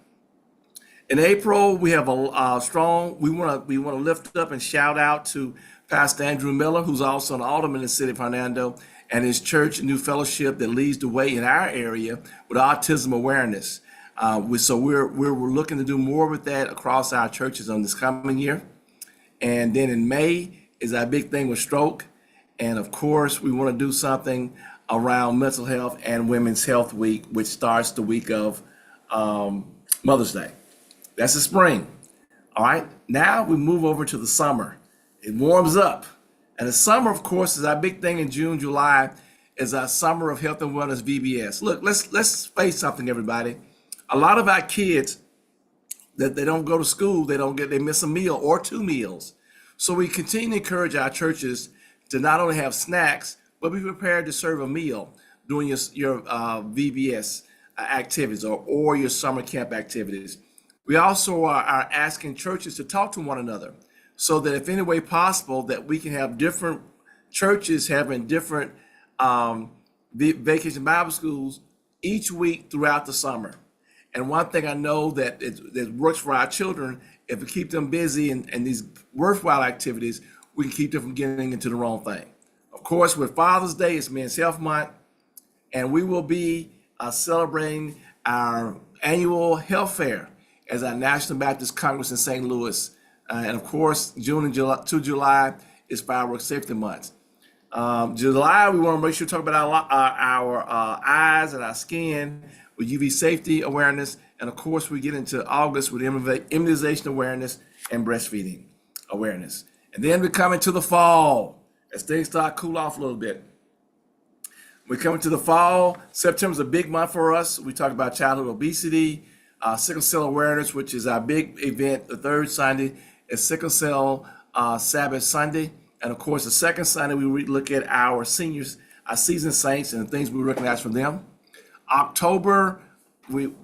In April, we have a strong. We want to lift up and shout out to Pastor Andrew Miller, who's also an alderman in the city of Hernando, and his church, New Fellowship, that leads the way in our area with autism awareness. We're looking to do more with that across our churches on this coming year. And then in May is our big thing with stroke, and of course, we want to do something around mental health and Women's Health Week, which starts the week of Mother's Day. That's the spring. All right. Now we move over to the summer. It warms up. And the summer, of course, is our big thing in June, July, is our Summer of Health and Wellness VBS. Look, let's face something, everybody. A lot of our kids that they don't go to school, they miss a meal or two meals. So we continue to encourage our churches to not only have snacks, but be prepared to serve a meal during your VBS activities or your summer camp activities. We also are asking churches to talk to one another so that if any way possible that we can have different churches having different vacation Bible schools each week throughout the summer. And one thing I know that works for our children, if we keep them busy and these worthwhile activities, we can keep them from getting into the wrong thing. Of course, with Father's Day, it's Men's Health Month, and we will be celebrating our annual health fair as our National Baptist Congress in St. Louis. And of course, June and July is Fireworks Safety Month. July, we want to make sure to talk about our eyes and our skin with UV safety awareness. And of course, we get into August with immunization awareness and breastfeeding awareness. And then we come into the fall as things start to cool off a little bit. We're coming to the fall. September's a big month for us. We talk about childhood obesity, sickle cell awareness, which is our big event. The third Sunday is Sickle Cell Sabbath Sunday. And of course, the second Sunday, we look at our seniors, our seasoned saints, and the things we recognize from them. October, we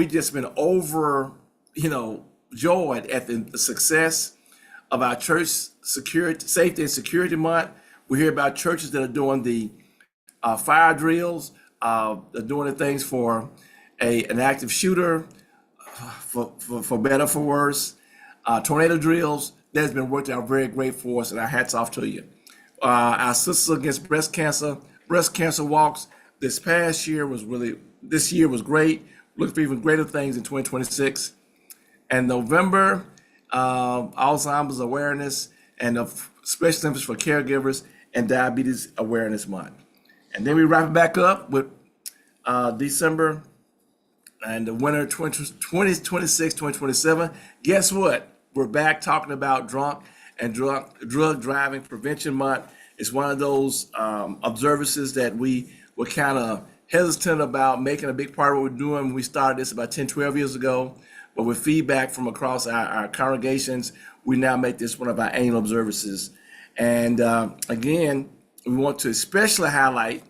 just been joyed at the success of our church safety and security month. We hear about churches that are doing the fire drills, they're doing the things for an active shooter, for better, for worse, tornado drills. That has been working out very great for us, and our hats off to you. Our Sisters Against breast cancer walks this year was great. Look for even greater things in 2026. And November, Alzheimer's awareness and special emphasis for caregivers and diabetes awareness month. And then we wrap it back up with December and the winter 2026, 2027. Guess what? We're back talking about drug driving prevention month. It's one of those observances that we were kind of hesitant about making a big part of what we're doing when we started this about 10, 12 years ago. But with feedback from across our congregations, we now make this one of our annual observances. And again, we want to especially highlight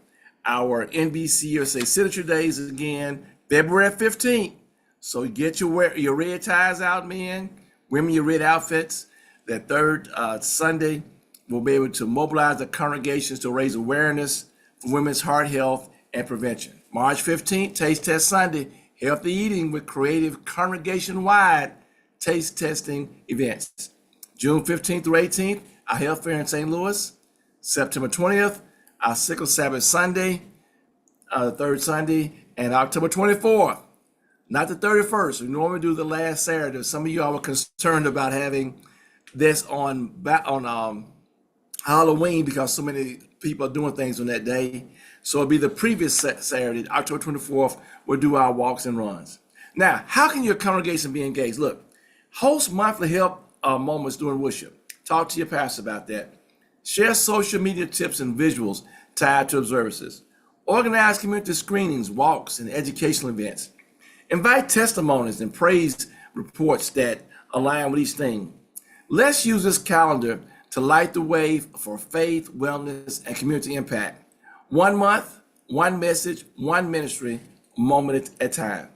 our NBC USA Signature Days again, February 15th. So get your red ties out, men. Women, your red outfits. That third Sunday, we'll be able to mobilize the congregations to raise awareness for women's heart health and prevention. March 15th, Taste Test Sunday, healthy eating with creative congregation-wide taste testing events. June 15th through 18th, our health fair in St. Louis. September 20th, our Sickle Sabbath Sunday. the third Sunday, and October 24th, not the 31st. We normally do the last Saturday. Some of you all were concerned about having this on Halloween because so many people are doing things on that day. So it'll be the previous Saturday, October 24th. We'll do our walks and runs. Now, how can your congregation be engaged? Look, host monthly help moments during worship. Talk to your pastor about that. Share social media tips and visuals tied to observances. Organize community screenings, walks, and educational events. Invite testimonies and praise reports that align with each thing. Let's use this calendar to light the way for faith, wellness, and community impact. 1 month, one message, one ministry, moment at a time.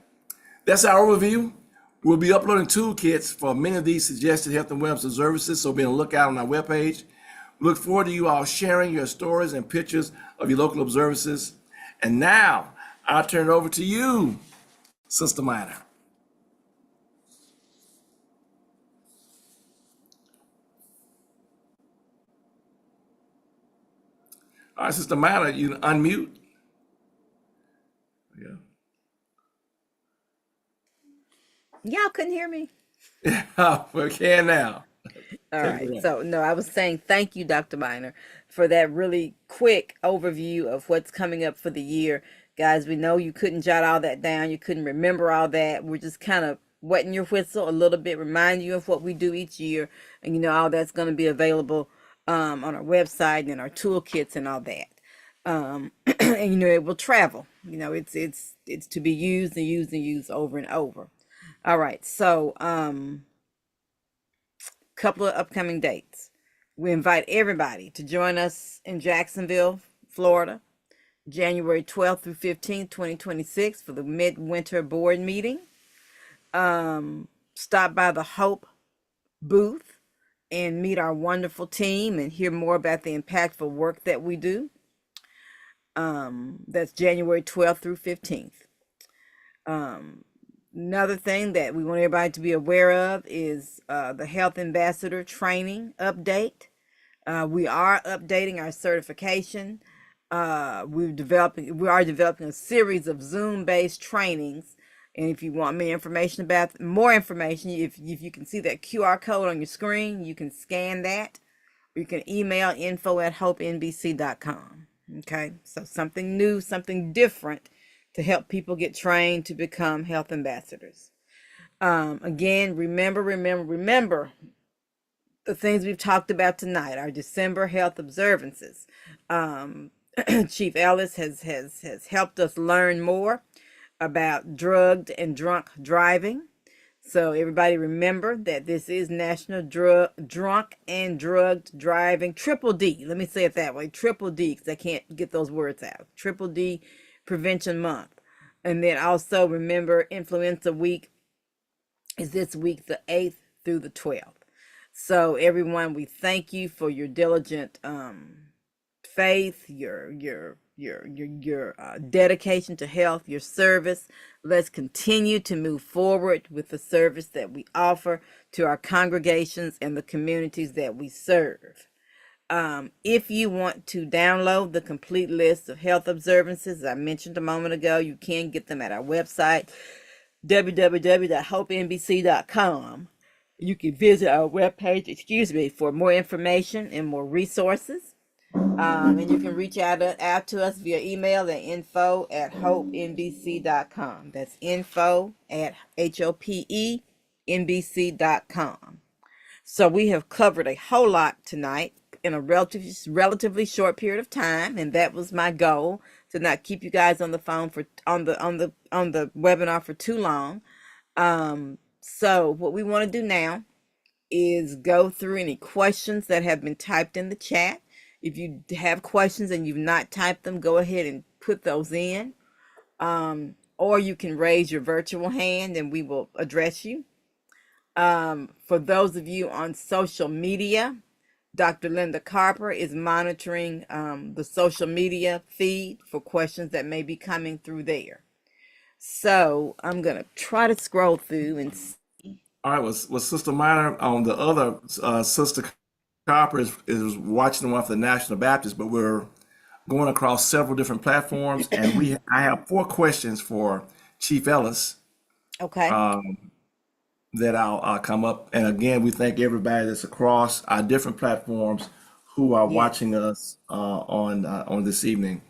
That's our overview. We'll be uploading toolkits for many of these suggested health and wellness services, so be on the lookout on our webpage. We look forward to you all sharing your stories and pictures of your local observances. And now, I'll turn it over to you, Sister Minor. All right, Sister Minor, you unmute. Y'all couldn't hear me? Yeah, we can now. All Take it right. away. So, no, I was saying thank you, Dr. Miner, for that really quick overview of what's coming up for the year. Guys, we know you couldn't jot all that down. You couldn't remember all that. We're just kind of wetting your whistle a little bit, remind you of what we do each year. And, all that's going to be available on our website and our toolkits and all that. And, it will travel. It's to be used and used and used over and over. All right. So, couple of upcoming dates. We invite everybody to join us in Jacksonville, Florida, January 12th through 15th, 2026 for the midwinter board meeting. Stop by the H.O.P.E booth and meet our wonderful team and hear more about the impactful work that we do. That's January 12th through 15th. Another thing that we want everybody to be aware of is the Health Ambassador Training update. We are updating our certification. We are developing a series of Zoom-based trainings. And if you want more information, if you can see that QR code on your screen, you can scan that. Or you can email info@hopenbc.com. Okay, so something new, something different to help people get trained to become health ambassadors. Again, remember the things we've talked about tonight, our December health observances. Chief Ellis has helped us learn more about drugged and drunk driving. So everybody remember that this is National Drunk and Drugged Driving, Triple D. Let me say it that way, Triple D, because I can't get those words out. Triple D Prevention Month. And then also remember Influenza Week is this week, the 8th through the 12th. So everyone, we thank you for your diligent faith, your dedication to health, your service. Let's continue to move forward with the service that we offer to our congregations and the communities that we serve. If you want to download the complete list of health observances, as I mentioned a moment ago, you can get them at our website, www.hopenbc.com. You can visit our webpage, for more information and more resources. And you can reach out to us via email at info@hopenbc.com. That's info@HOPENBC.com. So we have covered a whole lot tonight in a relatively short period of time, and that was my goal, to not keep you guys on the phone on the webinar for too long. So what we want to do now is go through any questions that have been typed in the chat. If you have questions and you've not typed them, go ahead and put those in. Or you can raise your virtual hand and we will address you. For those of you on social media, Dr. Linda Carper is monitoring the social media feed for questions that may be coming through there. So I'm going to try to scroll through and see. All right, was Sister Minor on the other Sister Copper is watching one for the National Baptist, but we're going across several different platforms, and I have 4 questions for Chief Ellis Okay. that I'll come up. And again, we thank everybody that's across our different platforms who are Yes. watching us on this evening.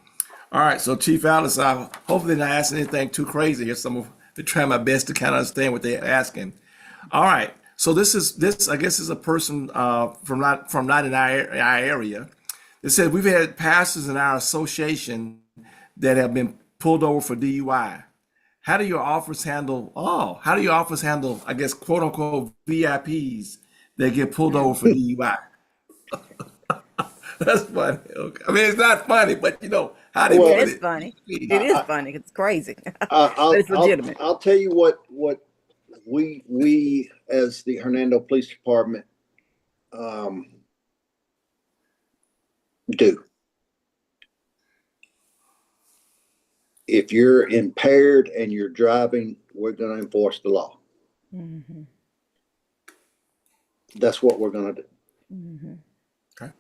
All right, so Chief Alice, I hopefully not asking anything too crazy. Here, I'm to try my best to kind of understand what they're asking. All right, so this I guess is a person from not in our area. It said we've had pastors in our association that have been pulled over for DUI. How do your office handle, I guess, quote unquote VIPs that get pulled over for DUI? That's funny. Okay. I mean, it's not funny, but how they It Well, put is it. funny. It is I, funny. It's crazy, I, but I'll it's I'll legitimate. I'll tell you what we as the Hernando Police Department um, do. If you're impaired and you're driving, we're going to enforce the law. Hmm. That's what we're going to do. Hmm. Okay.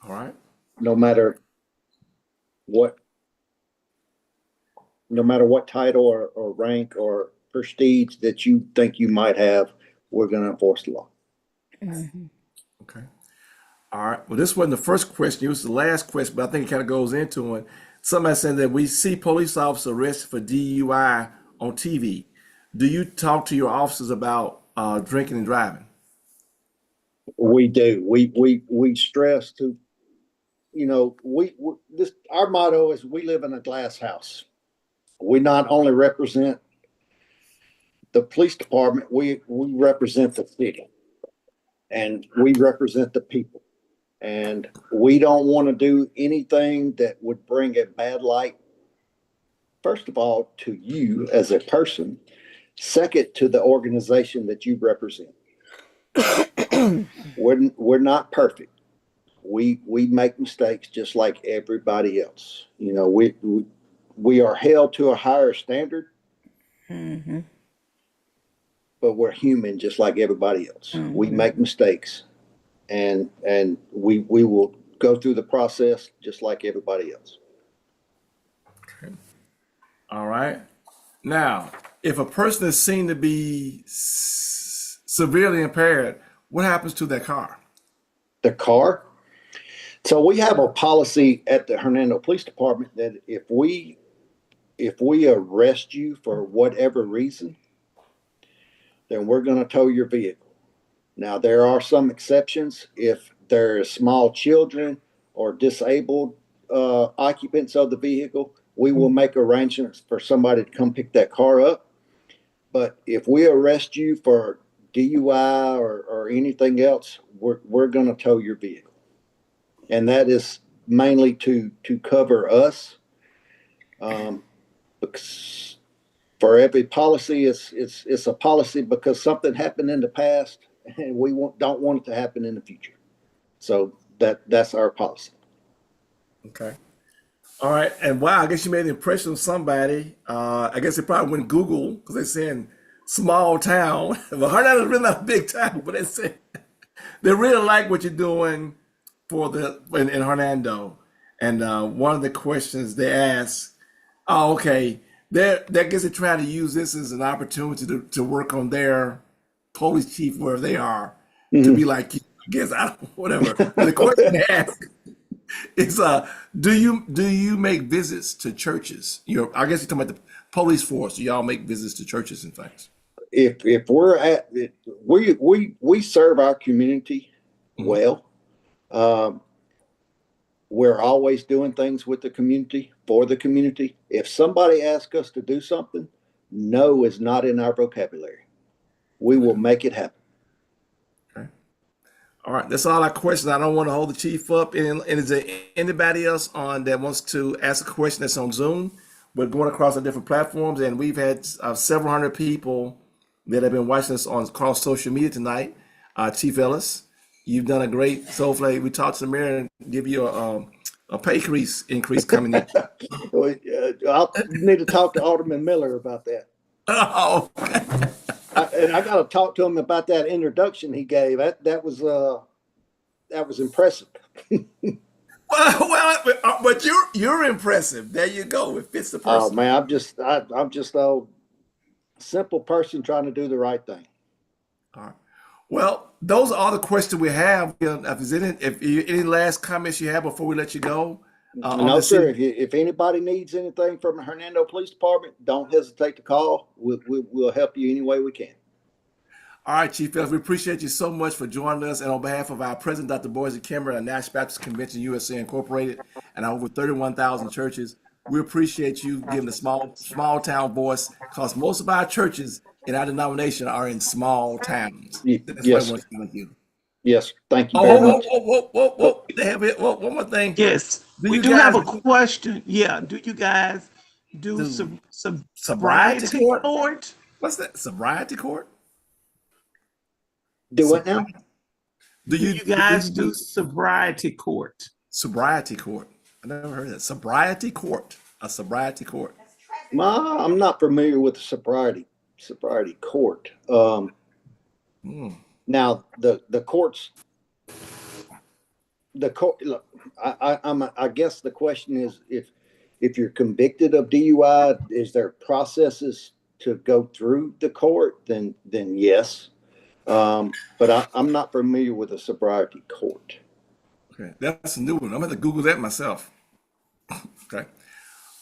All right. No matter what, no matter what title or rank or prestige that you think you might have, we're going to enforce the law. Hmm. Okay. All right. Well, this wasn't the first question. It was the last question, but I think it kind of goes into it. Somebody said that we see police officers arrested for DUI on TV. Do you talk to your officers about drinking and driving? We do. We stress to, we this our motto is we live in a glass house. We not only represent the police department, we represent the city and we represent the people. And we don't want to do anything that would bring a bad light, first of all, to you as a person, second, to the organization that you represent. We're not perfect. We make mistakes just like everybody else. We are held to a higher standard, Hmm. but we're human just like everybody else. We Hmm. make mistakes, and we will go through the process just like everybody else. All right. Now, if a person is seen to be severely impaired, what happens to their car? The car. So we have a policy at the Hernando Police Department that if we arrest you for whatever reason, then we're going to tow your vehicle. Now there are some exceptions if there are small children or disabled occupants of the vehicle. We will make arrangements for somebody to come pick that car up. But if we arrest you for DUI or anything else, we're going to tow your vehicle, and that is mainly to cover us. Um, because for every policy, it's a policy because something happened in the past, and don't want it to happen in the future. So that's our policy. Okay. All right. And wow, I guess you made an impression on somebody. I guess they probably went Google because they're saying small town. Well, Hernando's really not a big town, but they say they really like what you're doing in Hernando. And one of the questions they ask, oh, okay, they guess they're trying to use this as an opportunity to work on their police chief where they are to be Mhm. like, I guess I don't, whatever. But the question they ask is, do you make visits to churches? I guess you're talking about the police force. Do y'all make visits to churches and things? If we're at it, we serve our community Hmm. well. Um, we're always doing things with the community for the community. If somebody asks us to do something, no is not in our vocabulary. We will make it happen. Okay. All right, that's all our questions. I don't want to hold the chief up. And is there anybody else on that wants to ask a question that's on Zoom? We're going across the different platforms, and we've had several hundred people that have been watching us on across social media tonight. Chief Ellis, you've done a great. So hopefully we talk to the mayor and give you a pay increase coming in. I'll need to talk to Alderman Miller about that. Oh, And I got to talk to him about that introduction he gave. That was impressive. But you're impressive. There you go. It fits the Oh person. man, I'm just a simple person trying to do the right thing. All right. Well, those are all the questions we have. If there's any last comments you have before we let you go on No, this sir. evening? If anybody needs anything from the Hernando Police Department, don't hesitate to call. We'll help you any way we can. All right, Chief Ellis, we appreciate you so much for joining us. And on behalf of our president, Dr. Boise Kimmer, and National Baptist Convention USA Incorporated, and our over 31,000 churches, we appreciate you giving the small town voice because most of our churches in our denomination are in small towns. That's why I Yes, want to thank you. yes. Thank you Oh, very whoa, whoa, much. whoa, whoa, whoa, Oh, whoa. They have it. Whoa, one more thing. Yes, Do we you do have guys a question. Yeah, do you guys do do sobriety sobriety court? court? What's that? Sobriety court? do what now? Sobriety? Do Do you you do guys you do do sobriety court? sobriety court? I never heard that. Sobriety court. A sobriety court. I'm not familiar with the sobriety court. Hmm. Now the courts, the court. Look, I guess the question is if you're convicted of DUI, is there processes to go through the court? Then yes. But I'm not familiar with a sobriety court. Okay, that's a new one. I'm going to Google that myself. Okay.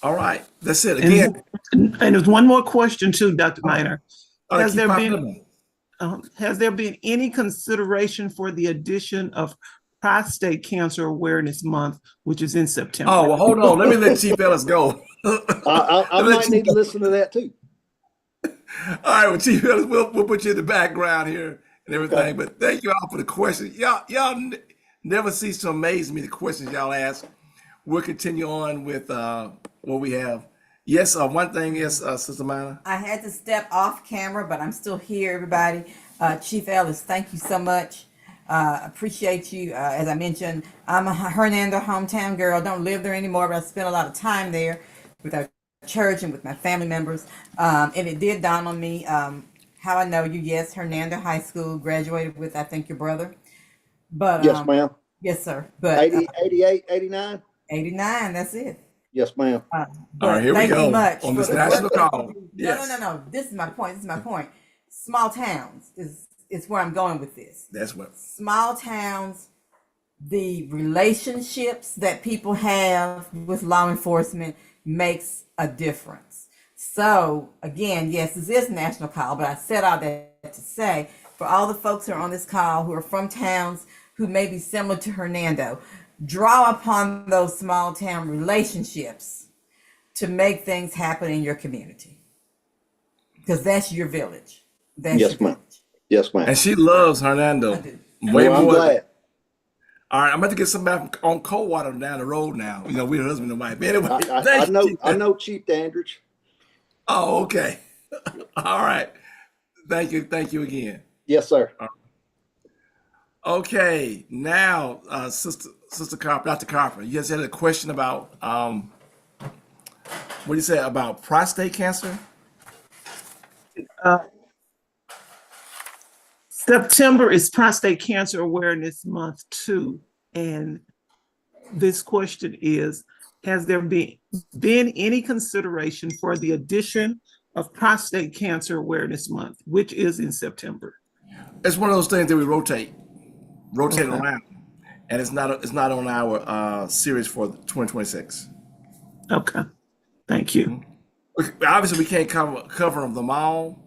All right. That's it. Again, And there's one more question too, Dr. Miner. they Has keep there popping been up. has there been any consideration for the addition of Prostate Cancer Awareness Month, which is in Oh, September? well, hold on. Let me let Chief Ellis go. I Let me let might Chief need to listen to that too. All right, well, Chief Ellis, we'll put you in the background here and Okay. everything. But thank you all for the questions. Y'all never cease to amaze me the questions y'all ask. We'll continue on with what we have. Yes, one thing is, Sister Mina. I had to step off camera, but I'm still here, everybody. Chief Ellis, thank you so much. Appreciate you. As I mentioned, I'm a Hernando hometown girl. Don't live there anymore, but I spent a lot of time there with our church and with my family members. And it did dawn on me how I know you. Yes, Hernando High School, graduated with, I think, your brother. But Yes, ma'am. yes, sir. But 80, 88, 89. 89, that's it. Yes, ma'am. All right, But here we thank you go much on for this the work national that call. you do. No, no, no, Yes, no. This is my point. This is my point. Small towns is where I'm going with this. that's what. Small towns, the relationships that people have with law enforcement makes a difference. So again, yes, this is a national call, but I said all that to say for all the folks who are on this call who are from towns who may be similar to Hernando, draw upon those small town relationships to make things happen in your community because that's your village. That's your Yes, ma'am. village. Yes, ma'am. And she loves I Hernando do. way Well, I'm more. glad. All right, I'm about to get somebody on Coldwater down the road now. We're husband and wife. Anyway, I thank you, know Chief. I know Chief Dandridge. Oh, okay. All right. Thank you again. Yes, sir. Okay, now, Sister Carper, Dr. Carper, you guys had a question about what do you say about prostate cancer? Uh, September is Prostate Cancer Awareness Month too, and this question is: has there been any consideration for the addition of Prostate Cancer Awareness Month, which is in September? It's one of those things that we rotate Okay, around, and it's not on our series for 2026. okay, thank you. Obviously, we can't cover them all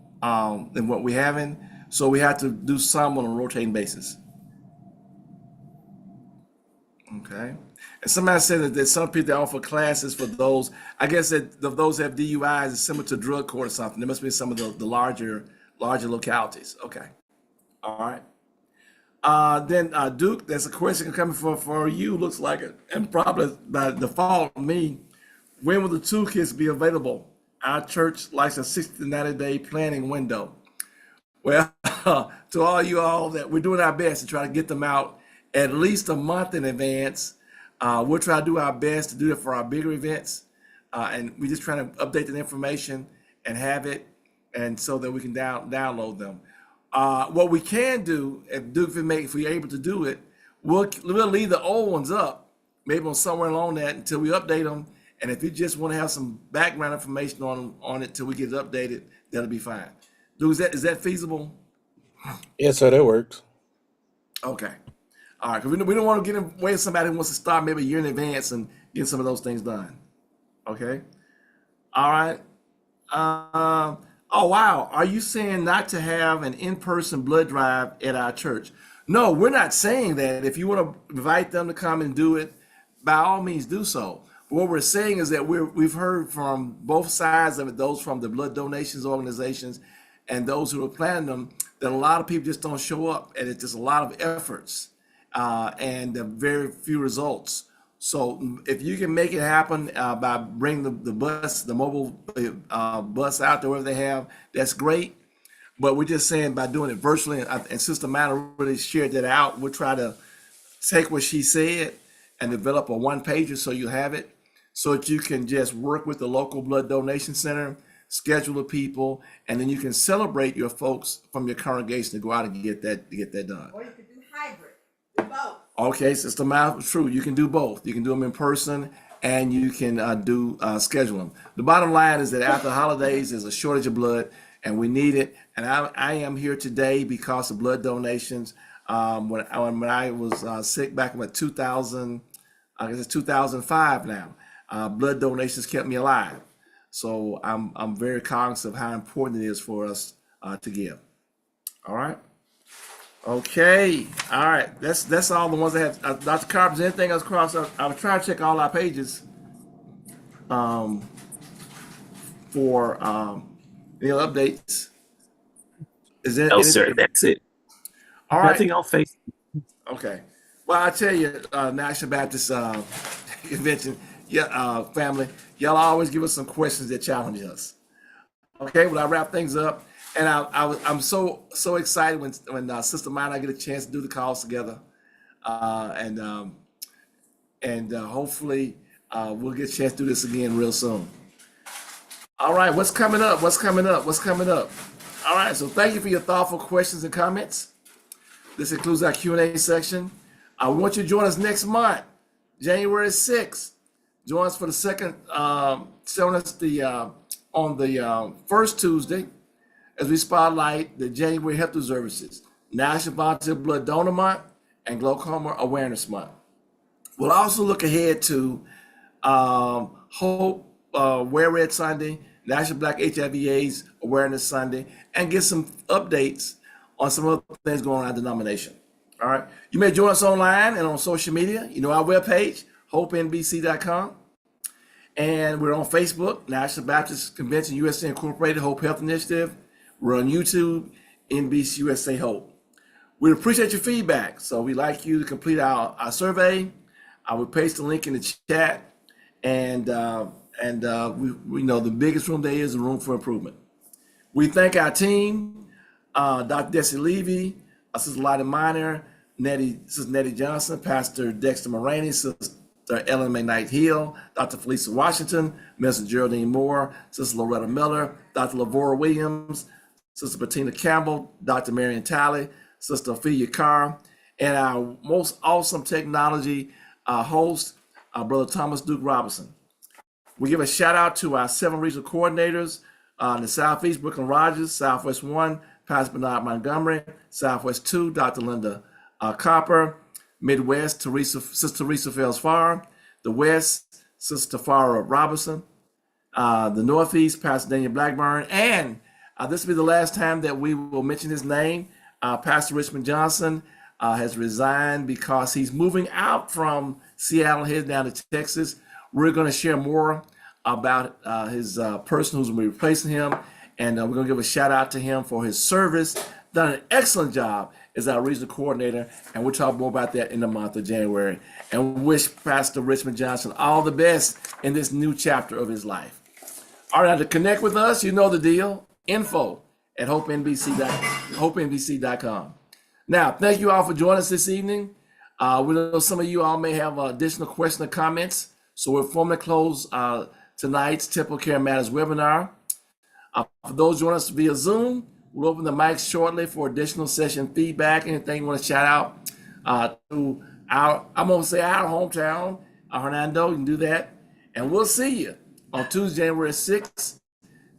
in what we having, so we have to do some on a rotating basis. Okay. And somebody said that there's some people that offer classes for those. I guess that those that have DUIs is similar to drug court or something. There must be some of the larger localities. Okay. All right. Then Duke, there's a question coming for you. Looks like it, and probably by default me. When will the toolkits be available? Our church likes a 60 to 90-day planning window. Well, to all you all that we're doing our best to try to get them out at least a month in advance. We'll try to do our best to do it for our bigger events, and we're just trying to update the information and have it, and so that we can download them. What we can do, if we're able to do it, we'll leave the old ones up maybe on somewhere along that until we update them. And if you just want to have some background information on it till we get it updated, that'll be fine. Dude, is that feasible? Yes, sir, that works. Okay. All right. Because we don't want to get in the way of somebody who wants to start maybe a year in advance and get some of those things done. Okay. All right. Oh, wow. Are you saying not to have an in-person blood drive at our church? No, we're not saying that. If you want to invite them to come and do it, by all means do so. But what we're saying is that we've heard from both sides of it, those from the blood donations organizations and those who are planning them, that a lot of people just don't show up, and it's just a lot of efforts and very few results. So if you can make it happen by bringing the bus, the mobile bus out there, wherever they have, that's great. But we're just saying by doing it virtually, and Sister Mana really shared that out. We'll try to take what she said and develop a one-pager so you have it, so that you can just work with the local blood donation center, schedule the people, and then you can celebrate your folks from your congregation to go out and get that done. Or you could do hybrid, do both. Okay, Sister Mouth, true. You can do both. You can do them in person, and you can schedule them. The bottom line is that after the holidays, there's a shortage of blood, and we need it. And I am here today because of blood donations. When I was sick back in 2000, I guess it's 2005 now. Blood donations kept me alive. So I'm very cognizant of how important it is for us to give. All right. Okay, all right. That's all the ones that have. Dr. Carpenter, anything else across? I was trying to check all our pages for any other updates. Is there No, anything? sir, that's it. All right. Nothing on Facebook. Okay. Well, I tell you, National Baptist Convention, yeah, family, y'all always give us some questions that challenge us. Okay, well, I wrap things up. And I'm so excited when Sister Maya and I get a chance to do the calls together, and hopefully we'll get a chance to do this again real soon. All right, what's coming up? What's coming up? What's coming up? All right, so thank you for your thoughtful questions and comments. This includes our Q&A section. We want you to join us next month, January 6th. Join us for the second, join us on the first Tuesday, as we spotlight the January Health Services, National Volunteer Blood Donor Month, and Glaucoma Awareness Month. We'll also look ahead to Hope Wear Red Sunday, National Black HIV/AIDS Awareness Sunday, and get some updates on some other things going on in our denomination. All right. You may join us online and on social media. You know our webpage, hopenbc.com. And we're on Facebook, National Baptist Convention USA Incorporated Hope Health Initiative. We're on YouTube, NBC USA Hope. We appreciate your feedback. So we'd like you to complete our survey. I will paste the link in the chat. And we know the biggest room there is a room for improvement. We thank our team, Dr. Desi Levy, Sister Lottie Miner, Sister Nettie Johnson, Pastor Dexter Moraney, Sister Ellen McKnight Hill, Dr. Felicia Washington, Minister Geraldine Moore, Sister Loretta Miller, Dr. Lavora Williams, Sister Bettina Campbell, Dr. Marion Talley, Sister Ophelia Carr, and our most awesome technology host, Brother Thomas Duke Robinson. We give a shout out to our 7 regional coordinators in the Southeast, Brooklyn Rogers, Southwest 1, Pastor Bernard Montgomery, Southwest 2, Dr. Linda Copper, Midwest, Sister Teresa Fells Farr, the West, Sister Farah Robinson, the Northeast, Pastor Daniel Blackburn, and this will be the last time that we will mention his name. Pastor Richmond Johnson has resigned because he's moving out from Seattle, heading down to Texas. We're going to share more about his person who's going to be replacing him, and we're going to give a shout out to him for his service. Done an excellent job as our regional coordinator, and we'll talk more about that in the month of January. And wish Pastor Richmond Johnson all the best in this new chapter of his life. All right, to connect with us, you know the deal. info@hopenbc.com. Now, thank you all for joining us this evening. We know some of you all may have additional questions or comments, so we'll formally close tonight's TempleCare Matters webinar. For those joining us via Zoom, we'll open the mics shortly for additional session feedback. Anything you want to shout out to our hometown Hernando, you can do that. And we'll see you on Tuesday, January 6th,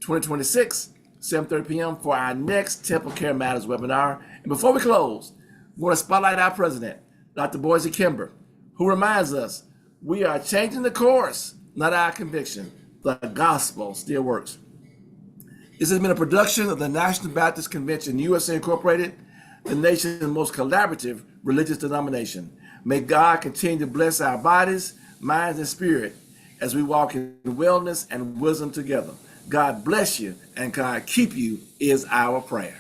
2026, 7:30 p.m. for our next Temple Care Matters webinar. And before we close, we want to spotlight our president, Dr. Boise Kimber, who reminds us we are changing the course, not our conviction. The gospel still works. This has been a production of the National Baptist Convention, USA Incorporated, the nation's most collaborative religious denomination. May God continue to bless our bodies, minds, and spirit as we walk in wellness and wisdom together. God bless you and God keep you is our prayer.